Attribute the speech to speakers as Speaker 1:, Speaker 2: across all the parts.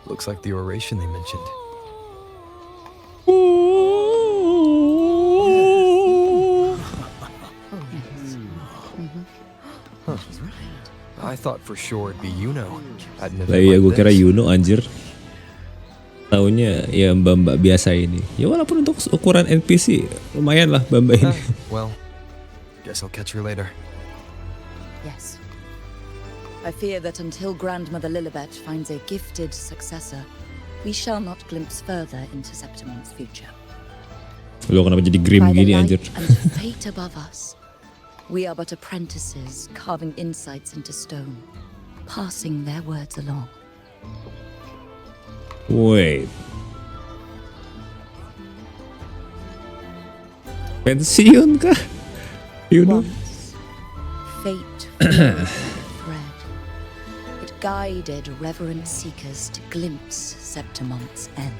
Speaker 1: Looks like the oration they mentioned. I thought for sure it'd be Iuno at an
Speaker 2: Lah
Speaker 1: event
Speaker 2: iya, gue
Speaker 1: like
Speaker 2: kira
Speaker 1: this.
Speaker 2: Iuno anjir. Taunya ya mbak-mbak biasa ini. Ya walaupun untuk ukuran NPC lumayan lah mbak-mbak ini.
Speaker 1: Well, guess I'll catch her later.
Speaker 3: Yes. I fear that until Grandmother Lilibet finds a gifted successor, we shall not glimpse further into Septimon's future.
Speaker 2: Lo kenapa jadi grim
Speaker 3: By the
Speaker 2: gini
Speaker 3: light
Speaker 2: anjir?
Speaker 3: and fate above us, we are but apprentices carving insights into stone, passing their words along.
Speaker 2: Wait. Pensiun kah? Iuno?
Speaker 3: Once, fate flowed like a thread. It guided reverent seekers to glimpse Septimon's end.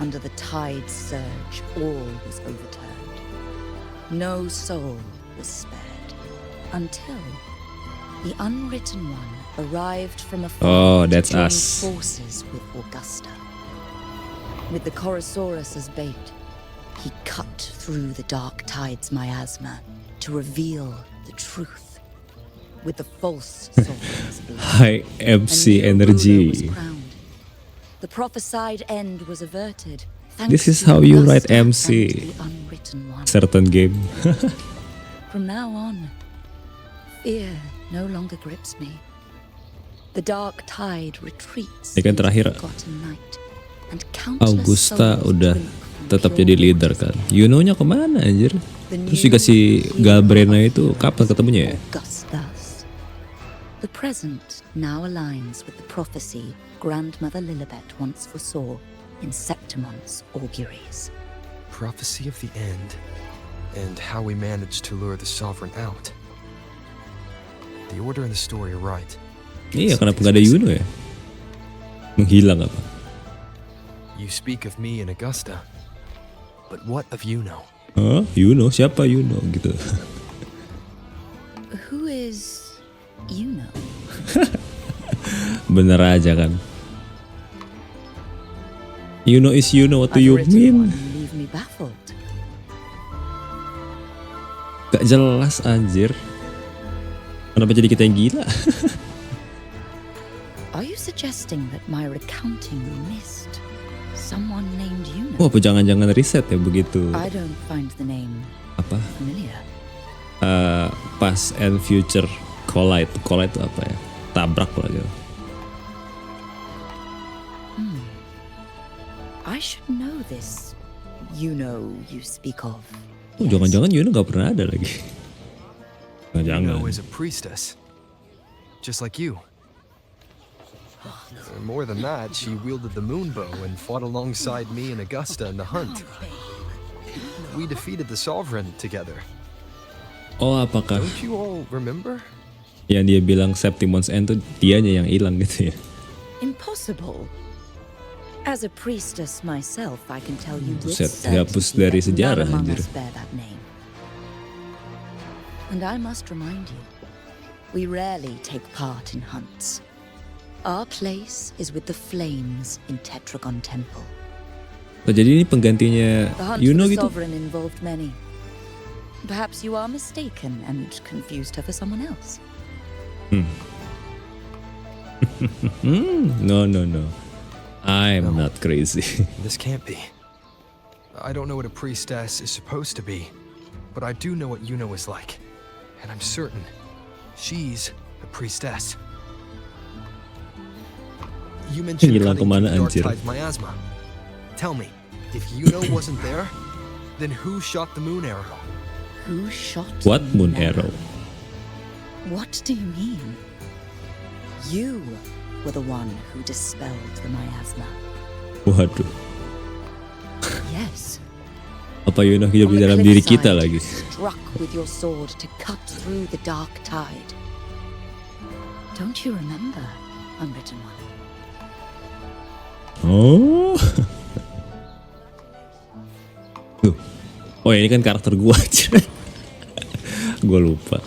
Speaker 3: Under the tide's surge, all was overturned. No soul was spared until the Unwritten One arrived from afar
Speaker 2: Oh,
Speaker 3: to
Speaker 2: that's
Speaker 3: join
Speaker 2: us.
Speaker 3: forces with Augusta. With the Chorosaurus as bait, he cut through the dark tide's miasma to reveal the truth. With the false sovereign's blood,
Speaker 2: High
Speaker 3: a
Speaker 2: MC
Speaker 3: new ruler was
Speaker 2: energy.
Speaker 3: crowned. The prophesied end was averted.
Speaker 2: This
Speaker 3: thanks
Speaker 2: is
Speaker 3: to
Speaker 2: how you
Speaker 3: Augusta
Speaker 2: write MC.
Speaker 3: and the Unwritten One.
Speaker 2: Certain game.
Speaker 3: From now on, fear no longer grips me. The dark tide retreats
Speaker 2: Ini kan
Speaker 3: into
Speaker 2: terakhir
Speaker 3: forgotten night, and countless
Speaker 2: Augusta
Speaker 3: souls
Speaker 2: udah
Speaker 3: drink from
Speaker 2: tetap
Speaker 3: pure
Speaker 2: jadi leader
Speaker 3: waters.
Speaker 2: kan. Iuno-nya kemana anjir?
Speaker 3: The
Speaker 2: Terus juga
Speaker 3: new
Speaker 2: si
Speaker 3: hero
Speaker 2: Galbrena
Speaker 3: of
Speaker 2: itu kapan ketemunya ya?
Speaker 3: Augustus. The present now aligns with the prophecy Grandmother Lilibet once foresaw in Septimon's auguries.
Speaker 1: Prophecy of the end, and how we managed to lure the sovereign out. The order and the story are right.
Speaker 2: Iya, kenapa gak ada Iuno ya? Menghilang apa?
Speaker 1: You speak of me and Augusta, but what of Iuno?
Speaker 2: Hah? Iuno? Siapa Iuno gitu?
Speaker 3: Who is Iuno?
Speaker 2: Bener aja kan. Iuno is Iuno, what do you
Speaker 3: Unwritten
Speaker 2: mean?
Speaker 3: One leave me baffled.
Speaker 2: Gak jelas anjir. Kenapa jadi kita yang gila?
Speaker 3: Are you suggesting that my recounting missed someone named Iuno?
Speaker 2: Wah, apa jangan-jangan riset ya begitu?
Speaker 3: I don't find the name
Speaker 2: Apa?
Speaker 3: familiar.
Speaker 2: Past and future collide. Collide itu apa ya? Tabrak lah gitu.
Speaker 3: I should know this Iuno you speak of.
Speaker 2: Oh, jangan-jangan Iuno gak pernah ada lagi. Jangan.
Speaker 1: Iuno is a priestess, just like you. More than that, she wielded the moon bow and fought alongside me and Augusta in the hunt. We defeated the sovereign together.
Speaker 2: Oh, apakah
Speaker 1: Don't you all remember?
Speaker 2: yang dia bilang Septimon's End tuh dianya yang hilang gitu ya?
Speaker 3: Impossible. As a priestess myself, I can tell you with
Speaker 2: Buset, dihapus
Speaker 3: certainty
Speaker 2: dari
Speaker 3: that
Speaker 2: sejarah,
Speaker 3: none among
Speaker 2: anjir.
Speaker 3: us bear that name. And I must remind you, we rarely take part in hunts. Our place is with the flames in Tetragon Temple.
Speaker 2: Oh, jadi ini penggantinya
Speaker 3: The hunt
Speaker 2: Iuno
Speaker 3: for the
Speaker 2: gitu?
Speaker 3: sovereign involved many. Perhaps you are mistaken and confused her for someone else.
Speaker 2: No. I'm not crazy.
Speaker 1: This can't be. I don't know what a priestess is supposed to be, but I do know what Iuno is like. And I'm certain she's a priestess. You mentioned
Speaker 2: Hilang
Speaker 1: cutting
Speaker 2: kemana,
Speaker 1: through the
Speaker 2: anjir?
Speaker 1: dark tide's miasma. Tell me, if Iuno wasn't there, then who shot the moon arrow?
Speaker 3: Who shot
Speaker 2: What
Speaker 3: the
Speaker 2: moon arrow?
Speaker 3: What do you mean? You were the one who dispelled the miasma.
Speaker 2: Waduh,
Speaker 3: Yes.
Speaker 2: apa Iuno hidup
Speaker 3: On
Speaker 2: di
Speaker 3: the
Speaker 2: dalam diri
Speaker 3: cliffside,
Speaker 2: kita lagi?
Speaker 3: struck with your sword to cut through the dark tide. Don't you remember, Unwritten One?
Speaker 2: Oh. Tuh. Oh, ini kan karakter gua aja. Gua lupa.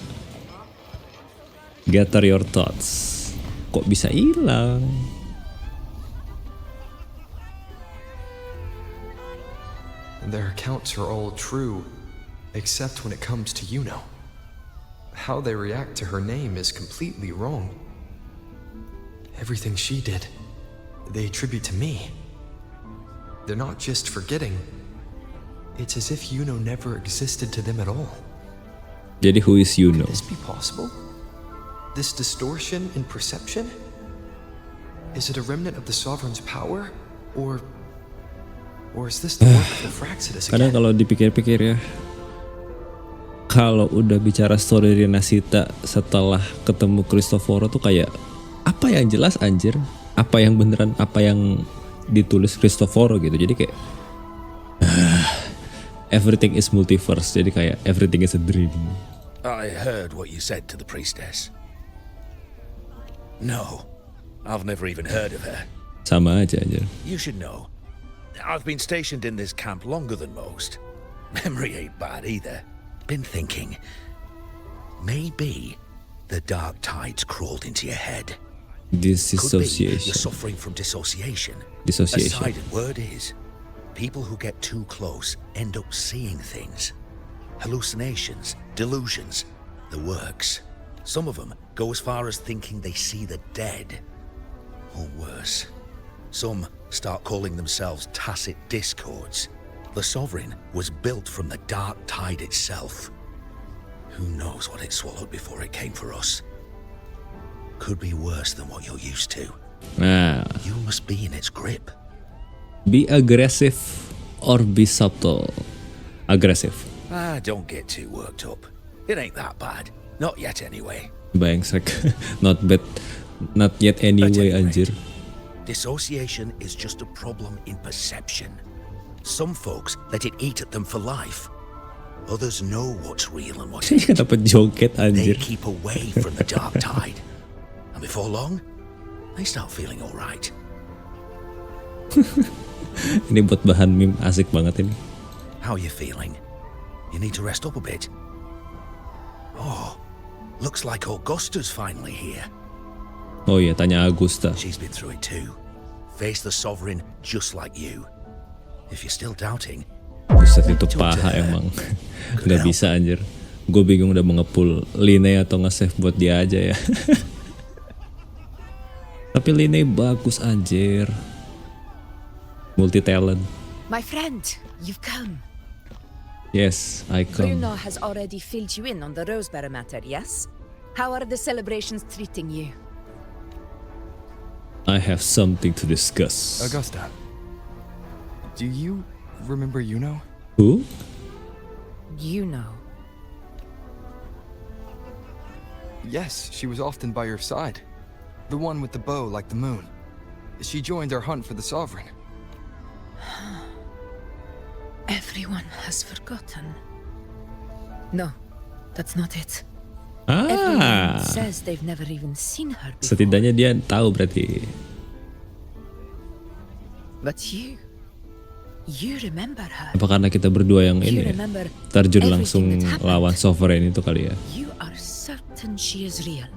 Speaker 2: Gather your thoughts. kok bisa hilang?
Speaker 1: Their accounts are all true, except when it comes to Iuno. How they react to her name is completely wrong. Everything she did, they attribute to me. They're not just forgetting. It's as if Iuno never existed to them at all.
Speaker 2: Jadi who is Iuno?
Speaker 1: Could this be possible? This distortion in perception? Is it a remnant of the Sovereign's power? Or is this the work of the Fraxidus
Speaker 2: Kadang
Speaker 1: again?
Speaker 2: kalau dipikir-pikir ya, kalau udah bicara story Rinasita setelah ketemu Cristoforo tuh kayak apa yang jelas anjir, apa yang beneran, apa yang ditulis Cristoforo gitu. Jadi kayak everything is multiverse. Jadi kayak everything is a dream.
Speaker 4: I heard what you said to the priestess. No, I've never even heard of her.
Speaker 2: Sama aja anjir.
Speaker 4: You should know. I've been stationed in this camp longer than most. Memory ain't bad either. Been thinking. Maybe the dark tides crawled into your head. Could be
Speaker 2: Dissociation.
Speaker 4: you're suffering from dissociation.
Speaker 2: Dissociation.
Speaker 4: A sided word is. People who get too close end up seeing things. Hallucinations, delusions, the works. Some of them go as far as thinking they see the dead. Or worse. Some start calling themselves tacit discords. The Sovereign was built from the dark tide itself. Who knows what it swallowed before it came for us? Could be worse than what you're used to.
Speaker 2: Nah,
Speaker 4: You must be in its grip.
Speaker 2: be aggressive or be subtle. Aggressive.
Speaker 4: Don't get too worked up. It ain't that bad. Not yet anyway.
Speaker 2: Bangsek. Not bad. Not yet anyway anjir.
Speaker 4: Dissociation is just a problem in perception. Some folks let it eat at them for life. Others know what's real and what
Speaker 2: Ini
Speaker 4: ain't.
Speaker 2: kenapa joget
Speaker 4: They
Speaker 2: anjir?
Speaker 4: keep away from the dark tide. And before long, they start feeling alright.
Speaker 2: Ini buat bahan meme asik banget ini.
Speaker 4: How are you feeling? You need to rest up a bit. Oh, looks like Augusta's finally here.
Speaker 2: Oh iya, tanya Augusta.
Speaker 4: She's been through it too. Face the Sovereign just like you. If you're still doubting,
Speaker 2: Buset itu paha emang. Gak bisa anjir. Gue bingung udah mengepul Line atau nge-save buat dia aja ya. Tapi Line bagus anjir. Multi talent.
Speaker 5: My friend, you've come.
Speaker 2: Yes, I come.
Speaker 5: Bruno has already filled you in on the Rosebearer matter, yes? How are the celebrations treating you?
Speaker 2: I have something to discuss.
Speaker 1: Augusta, do you remember Iuno?
Speaker 2: Who?
Speaker 5: You know.
Speaker 1: Yes, she was often by your side. The one with the bow like the moon. She joined our hunt for the Sovereign.
Speaker 5: Everyone has forgotten. No, that's not it.
Speaker 2: Ah,
Speaker 5: Everyone says they've never even seen her before.
Speaker 2: setidaknya dia tahu berarti.
Speaker 5: But you remember her.
Speaker 2: Apa karena kita berdua yang
Speaker 5: You
Speaker 2: ini ya?
Speaker 5: remember
Speaker 2: Terjun
Speaker 5: everything
Speaker 2: langsung
Speaker 5: that happened.
Speaker 2: lawan Sovereign itu kali ya?
Speaker 5: You are certain she is real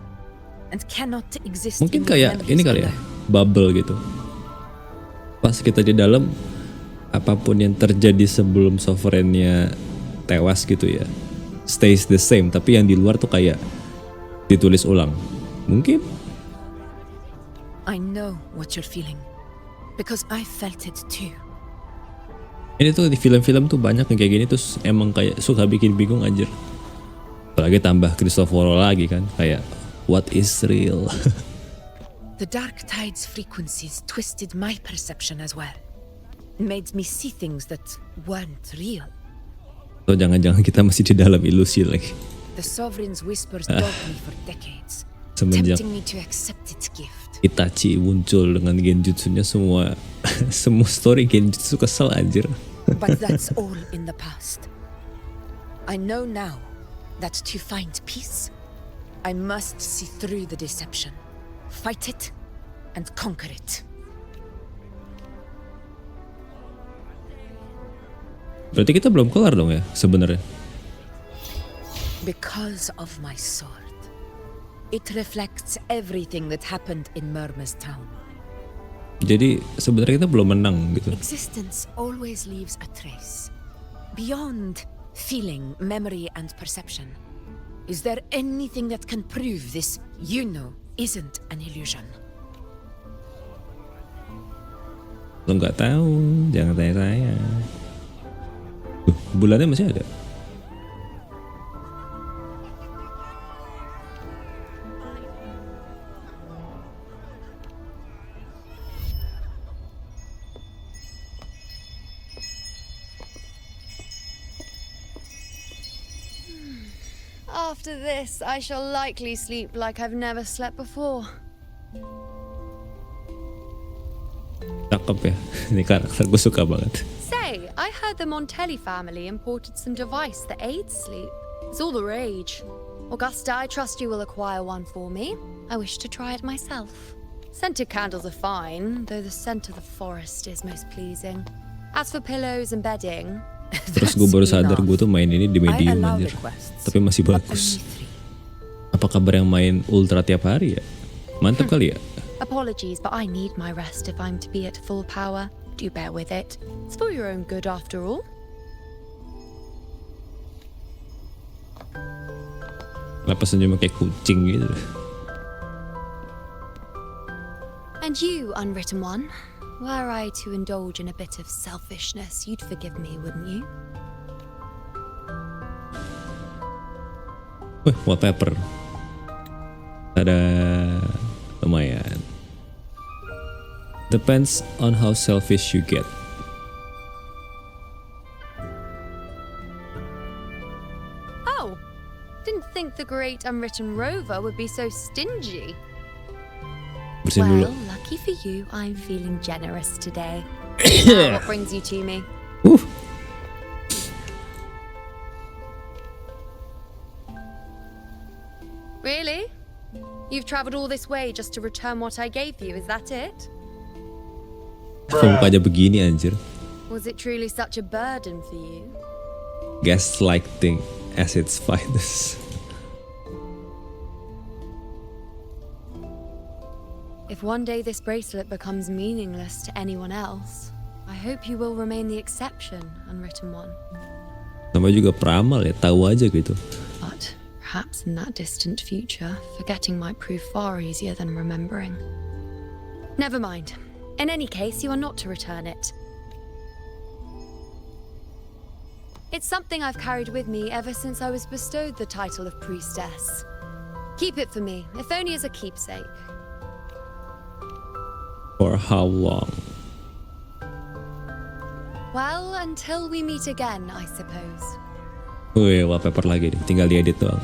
Speaker 5: and cannot exist
Speaker 2: Mungkin
Speaker 5: in your
Speaker 2: kayak
Speaker 5: memories
Speaker 2: ini kali ya,
Speaker 5: alone.
Speaker 2: bubble gitu. Pas kita di dalam, apapun yang terjadi sebelum Sovereignnya tewas gitu ya, stays the same. Tapi yang di luar tuh kayak ditulis ulang. Mungkin.
Speaker 5: I know what you're feeling because I felt it too.
Speaker 2: Ini tuh di film-film tuh banyak yang kayak gini, terus emang kayak suka bikin bingung anjir. Apalagi tambah Cristoforo lagi kan, kayak what is real?
Speaker 5: The dark tide's frequencies twisted my perception as well. Made me see things that weren't real.
Speaker 2: Atau jangan-jangan kita masih di dalam ilusi lagi.
Speaker 5: The Sovereign's whispers dogged me for decades,
Speaker 2: Semenjak
Speaker 5: tempting me to accept its gift.
Speaker 2: Itachi muncul dengan genjutsunya, semua story genjutsu kesel anjir.
Speaker 5: But that's all in the past. I know now that to find peace, I must see through the deception, fight it, and conquer it.
Speaker 2: Berarti kita belum kelar dong ya sebenarnya.
Speaker 5: Because of my sword. It reflects everything that happened in Murma's town.
Speaker 2: Jadi sebenarnya kita belum menang gitu.
Speaker 5: Existence always leaves a trace. Beyond feeling, memory, and perception, is there anything that can prove this Iuno isn't an illusion?
Speaker 2: Lo nggak tahu, jangan tanya saya. Bulannya masih ada.
Speaker 6: After this, I shall likely sleep like I've never slept before.
Speaker 2: Cakep ya, ini karakter gue suka banget.
Speaker 6: Say, I heard the Montelli family imported some device that aids sleep. It's all the rage. Augusta, I trust you will acquire one for me. I wish to try it myself. Scented candles are fine, though the scent of the forest is most pleasing. As for pillows and bedding,
Speaker 2: Terus gue baru sadar gue tuh main ini di medium anjir. Tapi masih bagus. Apa kabar yang main ultra tiap hari ya? Mantap kali ya?
Speaker 6: apologies, but I need my rest if I'm to be at full power. Do bear with it. It's for your own good after all.
Speaker 2: Kenapa senyumnya kayak kucing gitu?
Speaker 6: And you, unwritten one, were I to indulge in a bit of selfishness, you'd forgive me, wouldn't you?
Speaker 2: Wih, wallpaper. Tada, lumayan. Depends on how selfish you get.
Speaker 6: Oh, didn't think the great unwritten rover would be so stingy.
Speaker 2: Bersihin
Speaker 6: Well,
Speaker 2: dulu.
Speaker 6: lucky for you, I'm feeling generous today. Now, what brings you to me? Really? You've traveled all this way just to return what I gave you, is that it?
Speaker 2: Kok mukanya begini anjir?
Speaker 6: Was it truly such a burden for you?
Speaker 2: Gaslighting as its finest.
Speaker 6: If one day this bracelet becomes meaningless to anyone else, I hope you will remain the exception, unwritten one.
Speaker 2: Sama juga peramal ya, tahu aja gitu.
Speaker 6: But perhaps in that distant future, forgetting might prove far easier than remembering. Never mind. In any case, you are not to return it. It's something I've carried with me ever since I was bestowed the title of Priestess. Keep it for me, if only as a keepsake.
Speaker 2: For how long?
Speaker 6: Well, until we meet again, I suppose.
Speaker 2: Wih, wallpaper lagi nih, tinggal diedit doang.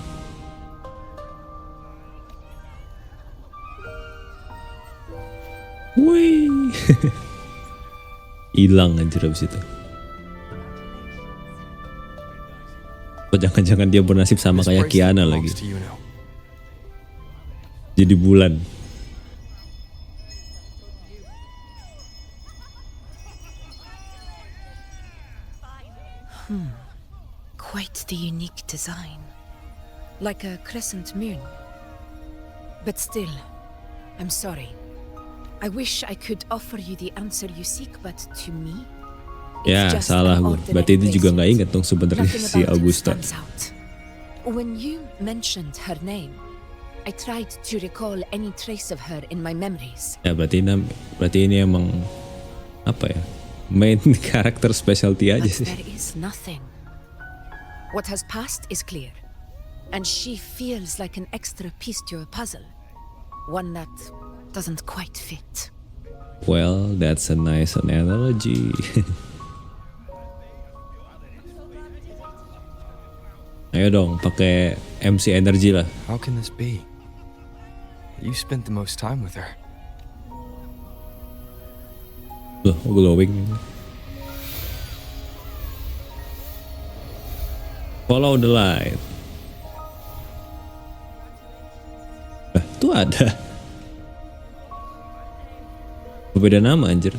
Speaker 2: Wih. Hilang anjir abis itu. Kok jangan-jangan dia bernasib sama
Speaker 1: This
Speaker 2: kayak
Speaker 1: bracelet
Speaker 2: Kiana
Speaker 1: belongs
Speaker 2: lagi.
Speaker 1: to Iuno.
Speaker 2: Jadi bulan.
Speaker 5: Quite the unique design. Like a crescent moon. But still, I'm sorry. I wish I could offer you the answer you seek, but to me,
Speaker 2: Ya,
Speaker 5: it's just
Speaker 2: salah
Speaker 5: an
Speaker 2: gue.
Speaker 5: ordinary
Speaker 2: Berarti itu juga
Speaker 5: bracelet.
Speaker 2: nggak inget dong sebenarnya
Speaker 5: Nothing
Speaker 2: si
Speaker 5: about it
Speaker 2: Augusta.
Speaker 5: stands out. When you mentioned her name, I tried to recall any trace of her in my memories.
Speaker 2: Ya berarti ini emang apa ya? Main karakter specialty aja
Speaker 5: But
Speaker 2: sih.
Speaker 5: there is nothing. What has passed is clear, and she feels like an extra piece to a puzzle, one that doesn't quite fit.
Speaker 2: Well, that's a nice analogy. Ayo dong, pakai MC energy lah.
Speaker 1: How can this be? You spent the most time with her.
Speaker 2: Loh, glowing. Follow the light. Lah, tuh ada. Beda nama anjir.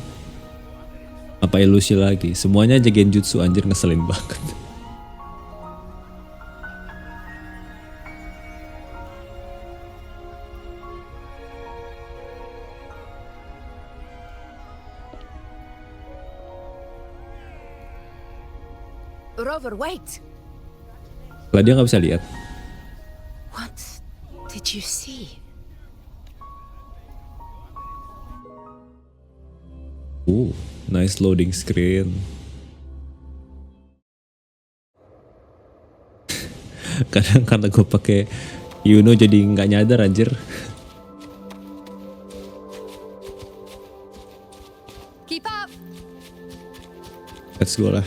Speaker 2: Apa ilusi lagi? Semuanya aja genjutsu anjir, ngeselin banget.
Speaker 5: Rover, wait!
Speaker 2: Lah dia nggak bisa lihat.
Speaker 5: What did you see?
Speaker 2: Nice loading screen. Kadang karena gue pakai Iuno jadi nggak nyadar anjir.
Speaker 6: Keep up.
Speaker 2: Let's go lah.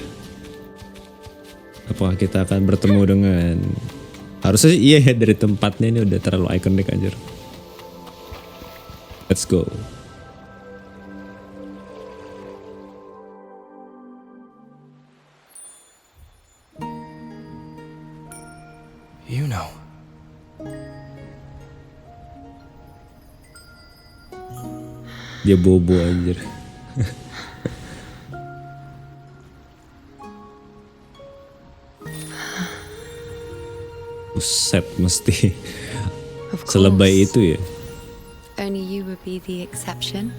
Speaker 2: Apakah kita akan bertemu dengan, harusnya sih iya ya, dari tempatnya ini udah terlalu ikonik anjir. Let's go.
Speaker 1: Iuno.
Speaker 2: Dia bobo anjir. Buset, mesti
Speaker 6: Of course.
Speaker 2: selebay itu ya.
Speaker 6: Only you would be the exception.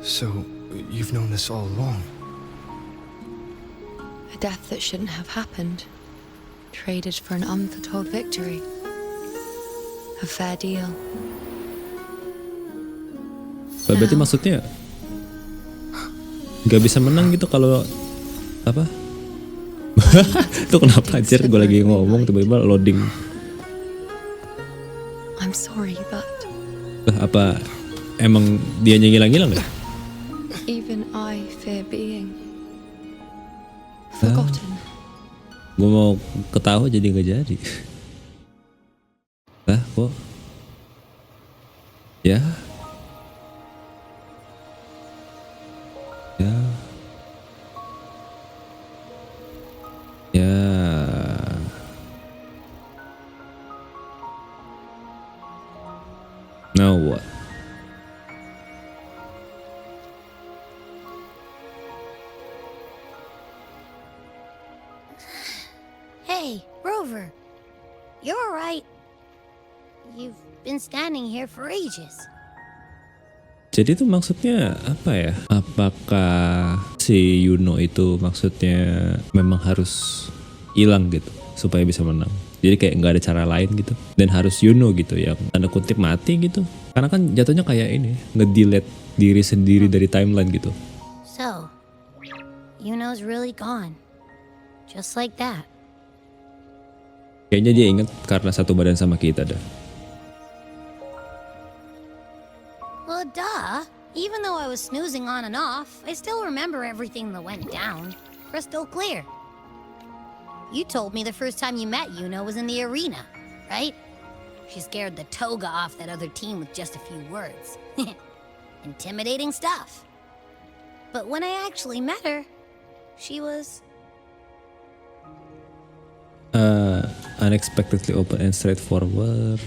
Speaker 1: So, you've known this all along.
Speaker 6: A death that shouldn't have happened. Traded for an unforetold victory. A fair deal.
Speaker 2: Berarti maksudnya nggak bisa menang gitu kalau apa? Itu kenapa anjir gue lagi ngomong tiba-tiba loading.
Speaker 6: I'm sorry, but
Speaker 2: Lah, apa emang dia ngilang-ngilang ya?
Speaker 6: even I fear being forgotten.
Speaker 2: Gue mau ketawa jadi nggak jadi. Lah kok? Ya. Ya. Ya. Now what?
Speaker 7: Hey, Rover. You're alright. You've been standing here for ages.
Speaker 2: Jadi itu maksudnya apa ya? Apakah si Iuno itu maksudnya memang harus hilang gitu supaya bisa menang? Jadi kayak nggak ada cara lain gitu. Dan harus Iuno gitu yang tanda kutip mati gitu. Karena kan jatuhnya kayak ini, nge-delete diri sendiri dari timeline gitu.
Speaker 7: So, Iuno's really gone. Just like that.
Speaker 2: Kayaknya dia inget karena satu badan sama kita dah.
Speaker 7: Well, duh. Even though I was snoozing on and off, I still remember everything that went down. Crystal clear. You told me the first time you met Iuno was in the arena, right? She scared the toga off that other team with just a few words. Intimidating stuff. But when I actually met her, she was...
Speaker 2: Unexpectedly open and straightforward.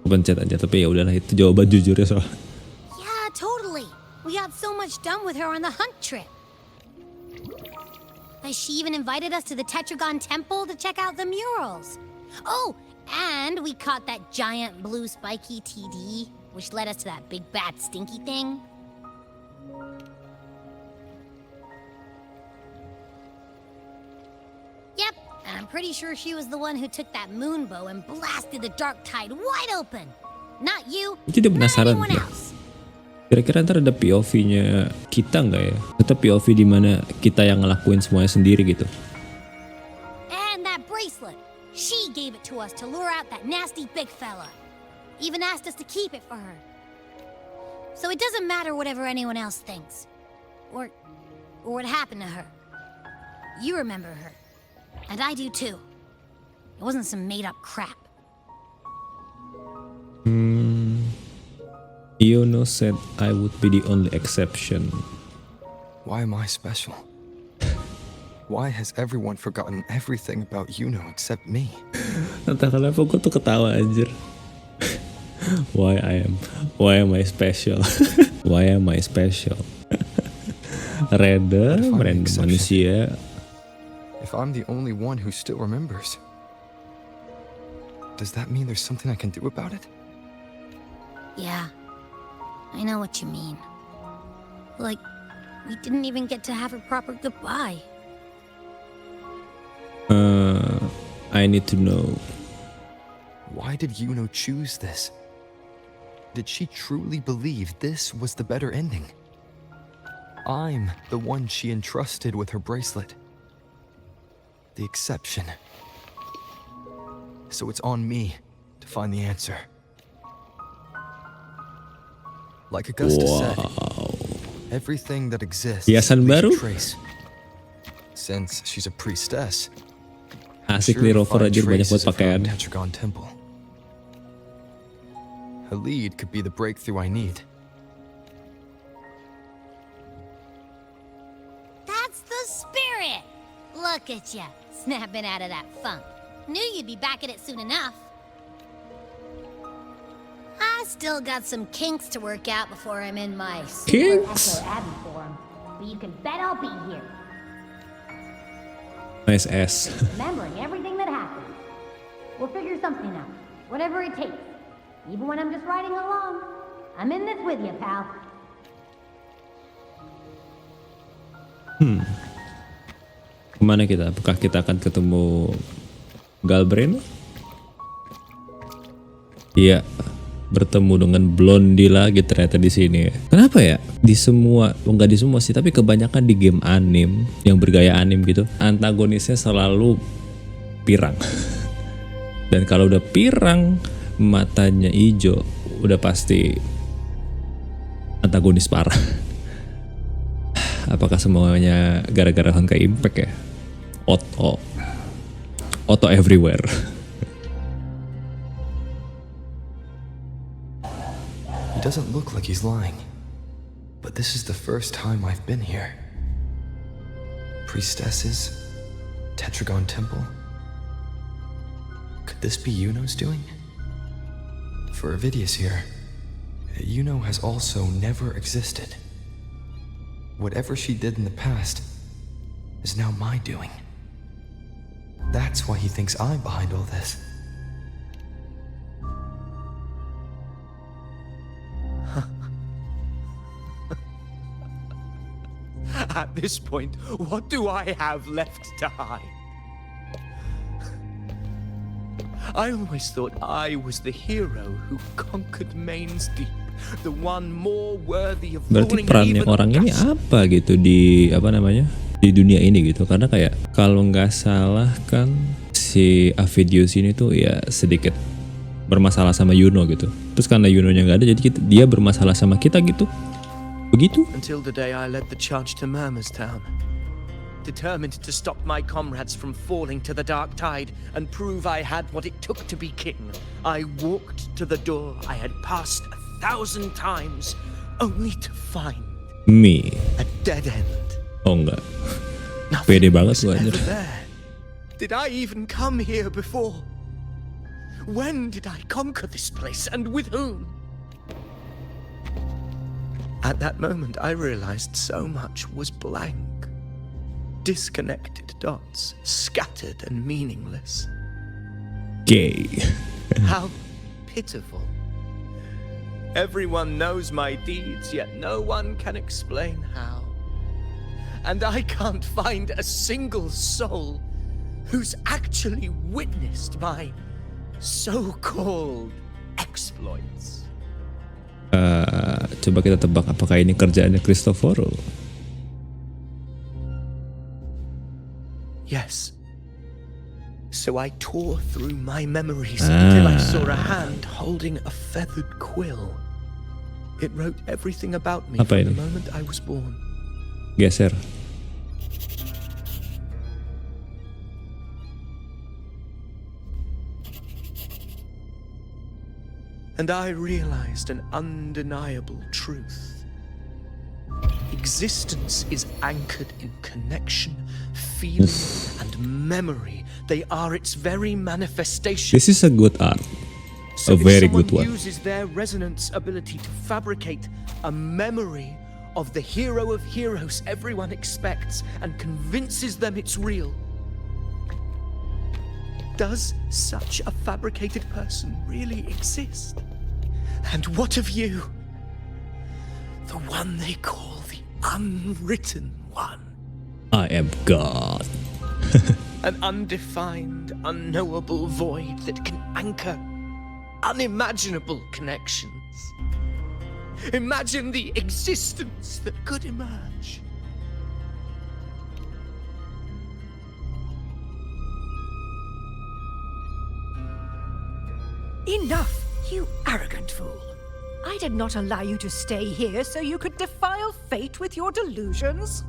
Speaker 2: Pencet aja, tapi ya udahlah, itu jawaban jujurnya soal.
Speaker 7: Yeah, totally. We got so much done with her on the hunt trip. She even invited us to the Tetragon Temple to check out the murals. Oh, and we caught that giant blue spiky TD, which led us to that big bad stinky thing. Yep, and I'm pretty sure she was the one who took that moon bow and blasted the dark tide wide open. Not you,
Speaker 2: Jadi
Speaker 7: not
Speaker 2: penasaran
Speaker 7: anyone
Speaker 2: ya.
Speaker 7: else.
Speaker 2: Kira-kira ntar ada POV-nya kita nggak ya? Atau POV di mana kita yang ngelakuin semuanya sendiri gitu?
Speaker 7: And that bracelet. She gave it to us to lure out that nasty big fella. Even asked us to keep it for her. So it doesn't matter whatever anyone else thinks. Or what happened to her. You remember her. And I do too. It wasn't some made-up crap.
Speaker 2: Iuno said I would be the only exception.
Speaker 1: Why am I special? Why has everyone forgotten everything about Iuno except me?
Speaker 2: Entah kenapa gue tuh ketawa anjir. Why am I special? Why am I special? Random manusia.
Speaker 1: If I'm the only one who still remembers, does that mean there's something I can do about it?
Speaker 7: Yeah. I know what you mean. Like, We didn't even get to have a proper goodbye.
Speaker 2: I need to know.
Speaker 1: Why did Iuno choose this? Did she truly believe this was the better ending? I'm the one she entrusted with her bracelet. The exception. So it's on me to find the answer. Like Augusta said, everything that exists
Speaker 2: Hiasan
Speaker 1: leaves a
Speaker 2: baru?
Speaker 1: trace. Since she's a priestess,
Speaker 2: Asik
Speaker 1: sure
Speaker 2: nih
Speaker 1: to
Speaker 2: Rover
Speaker 1: find
Speaker 2: aja banyak buat
Speaker 1: traces of her
Speaker 2: pakaian.
Speaker 1: Tetragon Temple. Her lead could be the breakthrough I need.
Speaker 7: That's the spirit! Look at ya, snapping out of that funk. Knew you'd be back at it soon enough. I still got some kinks to work out before I'm in my Super
Speaker 2: Kinks?
Speaker 7: Echo Abbey form, but you can bet I'll be here,
Speaker 2: Nice ass.
Speaker 7: remembering everything that happened. We'll figure something out, whatever it takes. Even when I'm just riding along, I'm in this with you, pal.
Speaker 2: Kemana kita? Apakah kita akan ketemu Galbrain? Iya, bertemu dengan Blondie lagi ternyata di sini. Kenapa ya? Di semua, enggak di semua sih, tapi kebanyakan di game anim yang bergaya anim gitu, antagonisnya selalu pirang. Dan kalau udah pirang, matanya hijau, udah pasti antagonis parah. Apakah semuanya gara-gara Honkai Impact ya? Auto everywhere.
Speaker 1: He doesn't look like he's lying. But this is the first time I've been here. Priestesses? Tetragon Temple? Could this be Iuno's doing? For Avidius here, Iuno has also never existed. Whatever she did in the past is now my doing. That's why he thinks I'm behind all this.
Speaker 8: At this point, what do I have left to hide? I always thought I was the hero who conquered Main's Deep, the one more worthy of
Speaker 2: Berarti
Speaker 8: ruling
Speaker 2: perannya
Speaker 8: even
Speaker 2: orang ini
Speaker 8: Augusta.
Speaker 2: apa gitu di apa namanya di dunia ini gitu? Karena kayak kalau nggak salah kan si Avidius ini tuh ya sedikit bermasalah sama Iuno gitu. Terus karena Iuno-nya nggak ada, jadi dia bermasalah sama kita gitu. Begitu?
Speaker 8: Until the day I led the charge to Murmur's Town. Determined to stop my comrades from falling to the dark tide and prove I had what it took to be king, I walked to the door I had passed 1,000 times, only to find
Speaker 2: Me.
Speaker 8: a dead end.
Speaker 2: Oh enggak.
Speaker 8: Nothing
Speaker 2: Pede banget
Speaker 8: was
Speaker 2: lu
Speaker 8: ever
Speaker 2: anjir.
Speaker 8: there. Did I even come here before? When did I conquer this place, and with whom? At that moment, I realized so much was blank. Disconnected dots, scattered and meaningless.
Speaker 2: Gay.
Speaker 8: How pitiful. Everyone knows my deeds, yet no one can explain how. And I can't find a single soul who's actually witnessed my so-called exploits.
Speaker 2: Coba kita tebak apakah ini kerjaannya Cristoforo?
Speaker 8: Yes. So I tore through my memories until I saw a hand holding a feathered quill. It wrote everything about me
Speaker 2: Apa
Speaker 8: from
Speaker 2: ini?
Speaker 8: the moment I was born.
Speaker 2: Geser.
Speaker 8: And I realized an undeniable truth. Existence is anchored in connection, feeling, and memory. They are its very manifestation.
Speaker 2: This is a good art.
Speaker 8: So
Speaker 2: A very
Speaker 8: if someone
Speaker 2: good one.
Speaker 8: uses their resonance ability to fabricate a memory of the hero of heroes everyone expects and convinces them it's real, does such a fabricated person really exist? And what of you? The one they call the unwritten one.
Speaker 2: I am God.
Speaker 8: An undefined, unknowable void that can anchor unimaginable connections. Imagine the existence that could emerge.
Speaker 9: Enough, you arrogant fool. I did not allow you to stay here so you could defile fate with your delusions.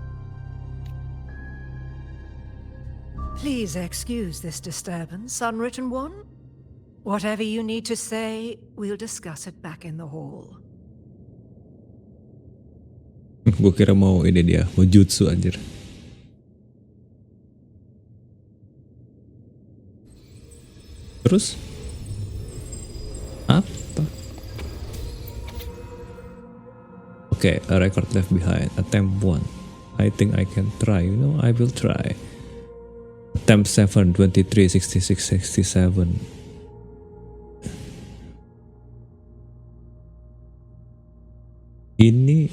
Speaker 9: Please excuse this disturbance, Unwritten One. Whatever you need to say, we'll discuss it back in the hall.
Speaker 2: Gue kira mau ini dia, mau jutsu anjir. Terus? Apa? Okay, a record left behind. Attempt 1. I think I can try. I will try. Attempt 7, 23, 66, 67. Ini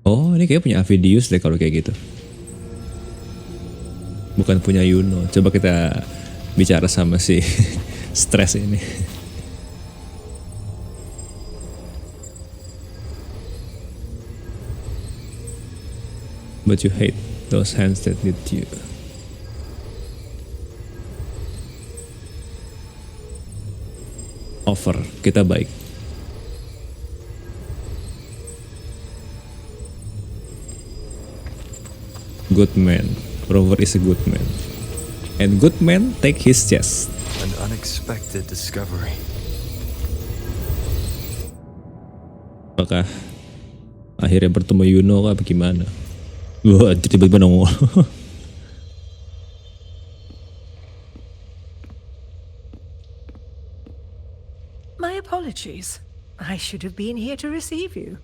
Speaker 2: oh, ini kayak punya Avidius deh kalau kayak gitu. Bukan punya Iuno. Coba kita bicara sama si Stress ini. But you hate those hands that did you. Offer, kita baik. Good man. Rover is a good man. And good man take his chest.
Speaker 1: An unexpected discovery.
Speaker 2: Apakah akhirnya bertemu Iuno kah bagaimana? Wah, tiba-tiba nongol.
Speaker 9: My apologies. I should have been here to receive you.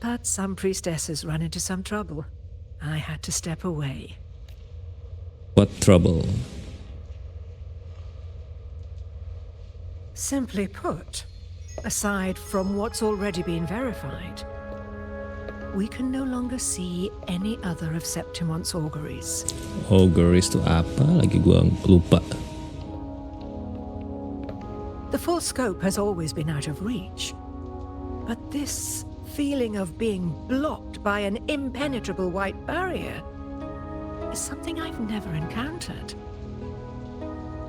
Speaker 9: But some priestesses run into some trouble. I had to step away.
Speaker 2: What trouble?
Speaker 9: Simply put, aside from what's already been verified, we can no longer see any other of Septimon's auguries.
Speaker 2: Auguries itu apa? Lagi gua lupa.
Speaker 9: The full scope has always been out of reach. But this feeling of being blocked by an impenetrable white barrier is something I've never encountered.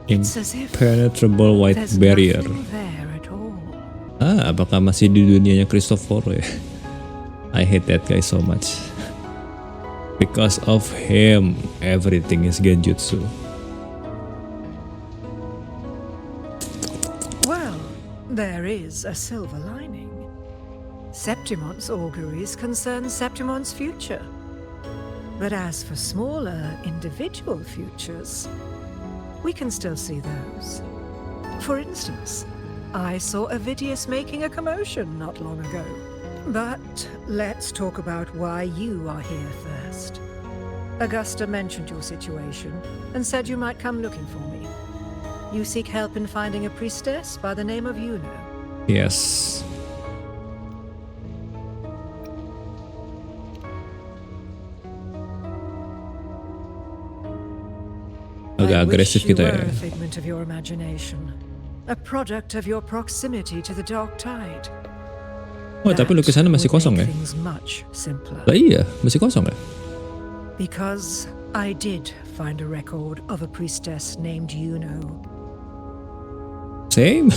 Speaker 9: It's as if
Speaker 2: Impenetrable white
Speaker 9: there's
Speaker 2: barrier.
Speaker 9: nothing there at all.
Speaker 2: Apakah masih di dunianya Cristoforo ya? I hate that guy so much. Because of him, everything is genjutsu.
Speaker 9: Well, there is a silver lining. Septimon's auguries concern Septimon's future. But as for smaller, individual futures, we can still see those. For instance, I saw Avidius making a commotion not long ago. But let's talk about why you are here first. Augusta mentioned your situation and said you might come looking for me. You seek help in finding a priestess by the name of Iuno.
Speaker 2: Yes. Agak agresif kita ya.
Speaker 9: A figment of your imagination, a product of your proximity to the dark tide.
Speaker 2: Oh, tapi lukisannya masih kosong ya? Lah iya, masih kosong ya?
Speaker 9: Because I did find a record of a priestess named Iuno.
Speaker 2: Same.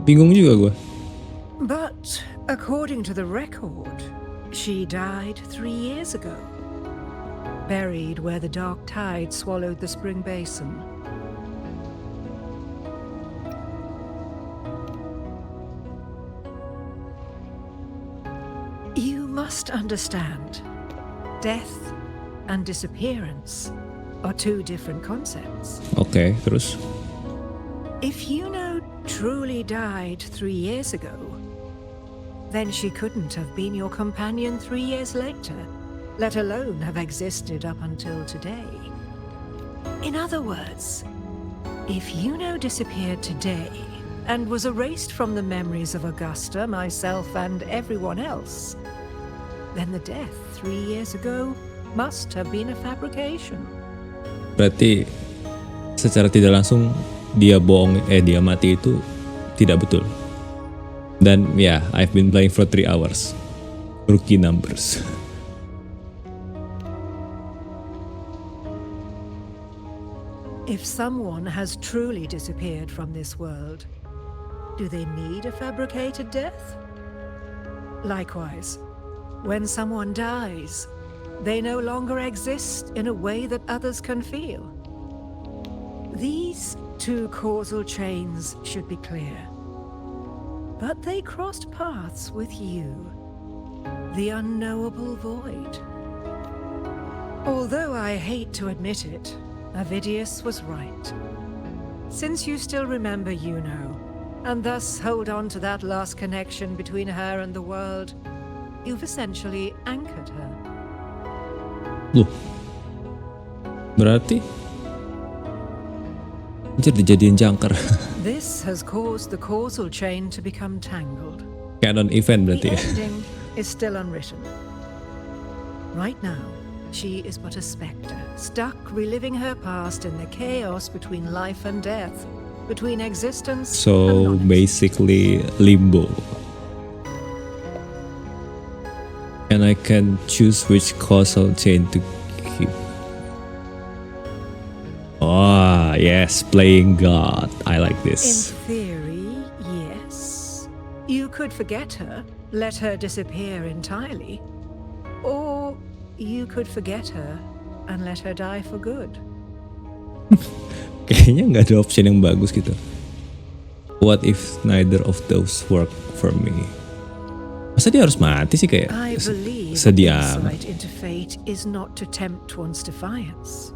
Speaker 2: Bingung juga gue.
Speaker 9: But according to the record, she died 3 years ago. Buried where the dark tide swallowed the spring basin. You must understand, death and disappearance are two different concepts.
Speaker 2: Okay, terus?
Speaker 9: If Iuno truly died 3 years ago, then she couldn't have been your companion 3 years later, let alone have existed up until today. In other words, if Iuno disappeared today and was erased from the memories of Augusta, myself, and everyone else, then the death 3 years ago must have been a fabrication.
Speaker 2: Berarti secara tidak langsung dia mati itu tidak betul. Dan ya, I've been playing for 3 hours. Rookie numbers.
Speaker 9: If someone has truly disappeared from this world, do they need a fabricated death? Likewise, when someone dies, they no longer exist in a way that others can feel. These two causal chains should be clear. But they crossed paths with you, the unknowable void. Although I hate to admit it, Avidius was right. Since you still remember Iuno, and thus hold on to that last connection between her and the world, you've essentially anchored her.
Speaker 2: Loh, berarti jadi dijadiin jangkar.
Speaker 9: This has caused the causal chain to become tangled.
Speaker 2: Canon event berarti
Speaker 9: The
Speaker 2: ya.
Speaker 9: ending is still unwritten. Right now, she is but a spectre, stuck reliving her past in the chaos between life and death, between existence and
Speaker 2: So
Speaker 9: non-existence.
Speaker 2: basically limbo. And I can choose which causal chain to keep. Oh, yes, playing God. I like
Speaker 9: In
Speaker 2: this.
Speaker 9: theory, yes. You could forget her, let her disappear entirely, or you could forget her and let her die for good.
Speaker 2: Kayaknya nggak ada option yang bagus gitu. What if neither of those work for me? Masa dia harus mati sih kayak
Speaker 9: I believe
Speaker 2: sedih amat.
Speaker 9: insight into fate is not to tempt one's defiance.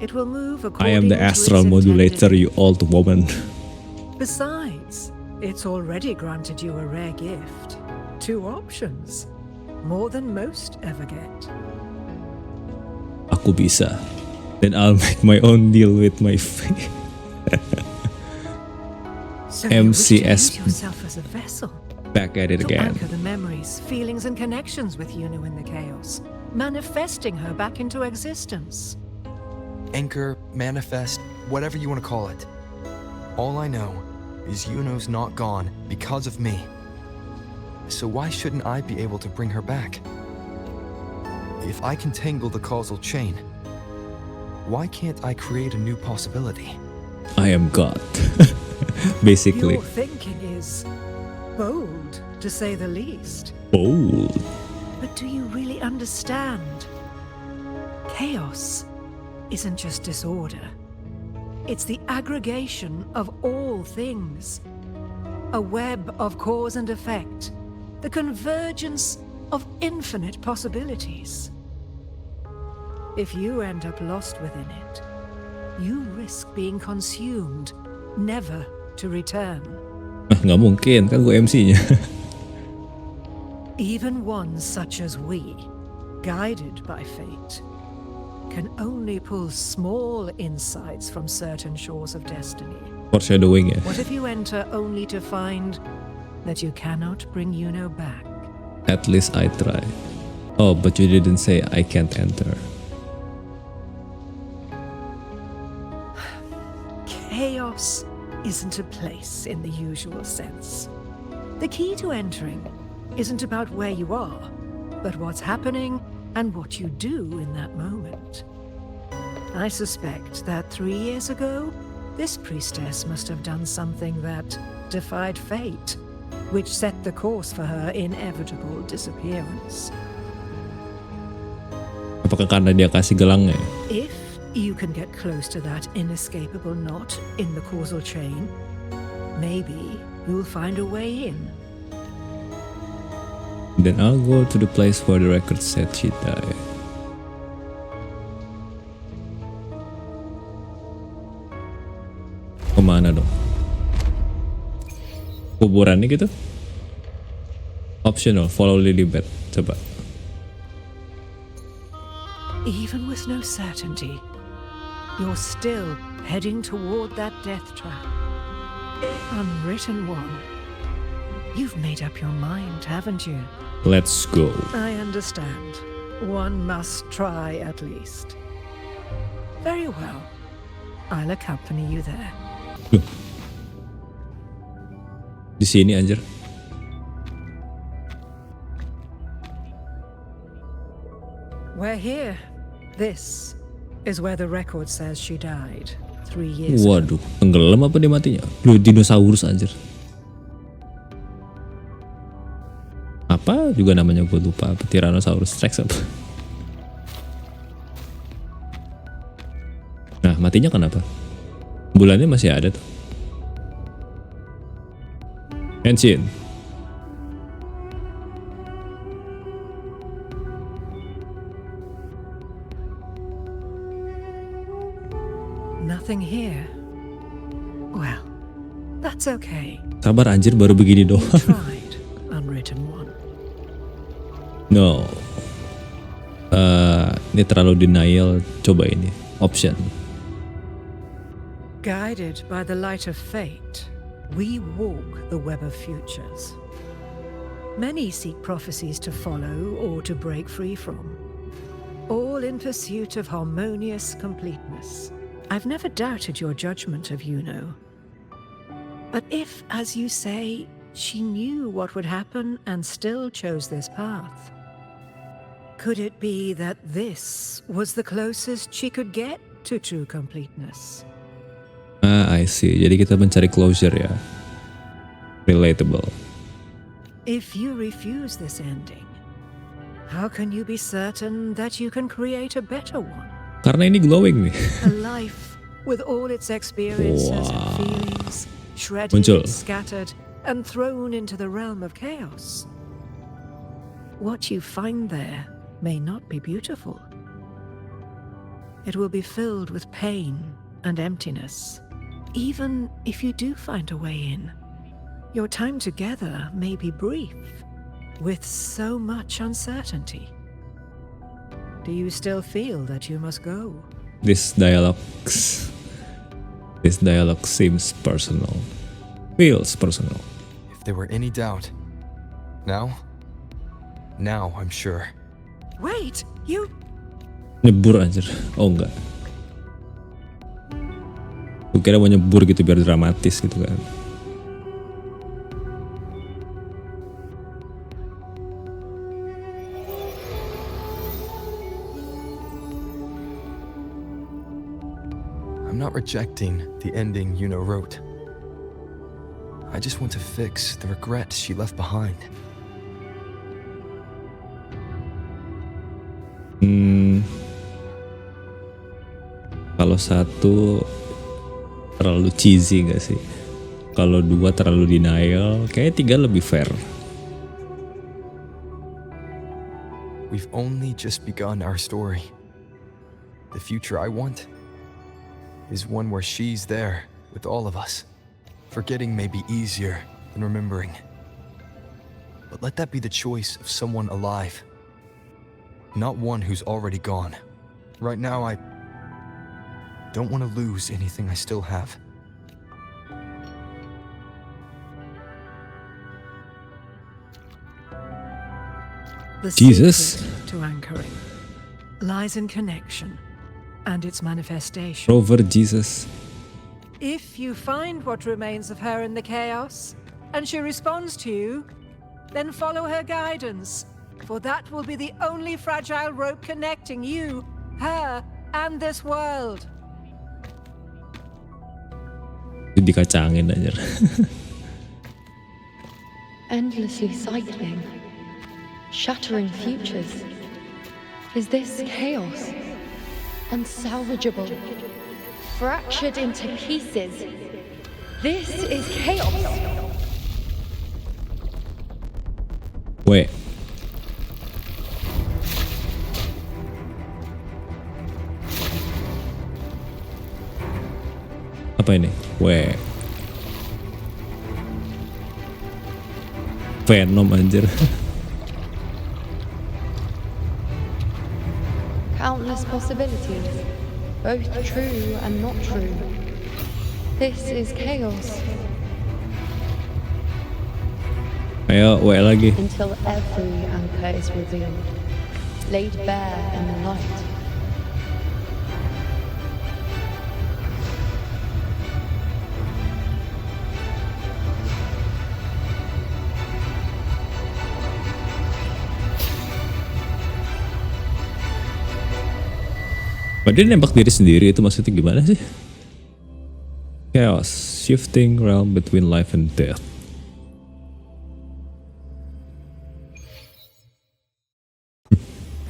Speaker 9: It will move according
Speaker 2: I am the
Speaker 9: to its
Speaker 2: astral modulator,
Speaker 9: intended-
Speaker 2: you old woman.
Speaker 9: Besides, it's already granted you a rare gift. 2 options. More than most ever get.
Speaker 2: Aku bisa. Then I'll make my own deal with my fate.
Speaker 9: So you wish to
Speaker 2: MCS.
Speaker 9: use yourself as a vessel
Speaker 2: Back at it
Speaker 9: to
Speaker 2: again.
Speaker 9: anchor the memories, feelings, and connections with Iuno in the chaos, manifesting her back into existence.
Speaker 1: Anchor, manifest, whatever you want to call it. All I know is Iuno's not gone because of me. So why shouldn't I be able to bring her back? If I can tangle the causal chain, why can't I create a new possibility?
Speaker 2: I am God. Basically.
Speaker 9: Your thinking is bold, to say the least.
Speaker 2: Bold.
Speaker 9: But do you really understand? Chaos isn't just disorder. It's the aggregation of all things. A web of cause and effect. The convergence of infinite possibilities. If you end up lost within it, you risk being consumed, never to return.
Speaker 2: Nggak mungkin, kan gue MC-nya.
Speaker 9: Even ones such as we, guided by fate, can only pull small insights from certain shores of destiny.
Speaker 2: Foreshadowing ya.
Speaker 9: What if you enter only to find that you cannot bring Iuno back?
Speaker 2: At least I try. Oh, but you didn't say I can't enter.
Speaker 9: Chaos isn't a place in the usual sense. The key to entering isn't about where you are, but what's happening and what you do in that moment. I suspect that 3 years ago, this priestess must have done something that defied fate, which set the course for her inevitable disappearance.
Speaker 2: Apakah karena dia kasih gelangnya?
Speaker 9: If you can get close to that inescapable knot in the causal chain, maybe you'll find a way in.
Speaker 2: Then I'll go to the place where the record said she died. Kemana dong? Kuburannya gitu? Optional, follow Lilybeth. Coba.
Speaker 9: Even with no certainty, you're still heading toward that death trap. Unwritten one. You've made up your mind, haven't you?
Speaker 2: Let's go.
Speaker 9: I understand. One must try at least. Very well. I'll accompany you there.
Speaker 2: Di sini anjir.
Speaker 9: We're here. This is where the record says she died 3 years ago.
Speaker 2: Waduh, tenggelam apa dia matinya? Loh, dinosaurus anjir. Apa juga namanya gue lupa. Tyrannosaurus Rex apa? Nah, matinya kenapa? Bulannya masih ada tuh. Henshin.
Speaker 9: Nothing here. Well, that's okay.
Speaker 2: Sabar anjir, baru begini doang.
Speaker 9: Tried, unwritten one.
Speaker 2: No. Ini terlalu denial. Coba ini. Option.
Speaker 9: Guided by the light of fate, we walk the web of futures. Many seek prophecies to follow or to break free from, all in pursuit of harmonious completeness. I've never doubted your judgment of Iuno. But if, as you say, she knew what would happen and still chose this path, could it be that this was the closest she could get to true completeness?
Speaker 2: I see. Jadi kita mencari closure ya. Relatable.
Speaker 9: If you refuse this ending, how can you be certain that you can create a better one?
Speaker 2: Karena ini glowing nih.
Speaker 9: A life with all its experiences and feelings shredded,
Speaker 2: Muncul.
Speaker 9: scattered, and thrown into the realm of chaos. What you find there may not be beautiful. It will be filled with pain and emptiness. Even if you do find a way in, your time together may be brief, with so much uncertainty. Do you still feel that you must go?
Speaker 2: This dialogue seems personal. Feels personal.
Speaker 1: If there were any doubt, now I'm sure.
Speaker 9: Wait, you...
Speaker 2: Nyebur anjir. Oh enggak. Gue kira mau nyebur gitu biar dramatis gitu kan.
Speaker 1: I'm not rejecting the ending Iuno wrote. I just want to fix the regret she left behind.
Speaker 2: Kalau satu terlalu cheesy gak sih? Kalau dua terlalu denial, kayaknya 3 lebih fair.
Speaker 1: We've only just begun our story. The future I want is one where she's there with all of us. Forgetting may be easier than remembering. But let that be the choice of someone alive, not one who's already gone. Right now, I don't want to lose anything I still have.
Speaker 9: The
Speaker 2: Jesus.
Speaker 9: secret to anchoring lies in connection and its manifestation.
Speaker 2: Rover Jesus.
Speaker 9: If you find what remains of her in the chaos, and she responds to you, then follow her guidance, for that will be the only fragile rope connecting you, her, and this world.
Speaker 2: Dikacangin aja.
Speaker 6: Endlessly cycling, shattering futures. Is this chaos? Unsalvageable, fractured into pieces. This is chaos.
Speaker 2: Wait. Apa ini? Weh. Venom anjir.
Speaker 6: Countless possibilities, both true and not true. This is chaos.
Speaker 2: Ayo, W lagi.
Speaker 6: Until every anchor is revealed, laid bare in the light.
Speaker 2: Dia nembak diri sendiri, itu maksudnya gimana sih? Chaos, shifting realm between life and death.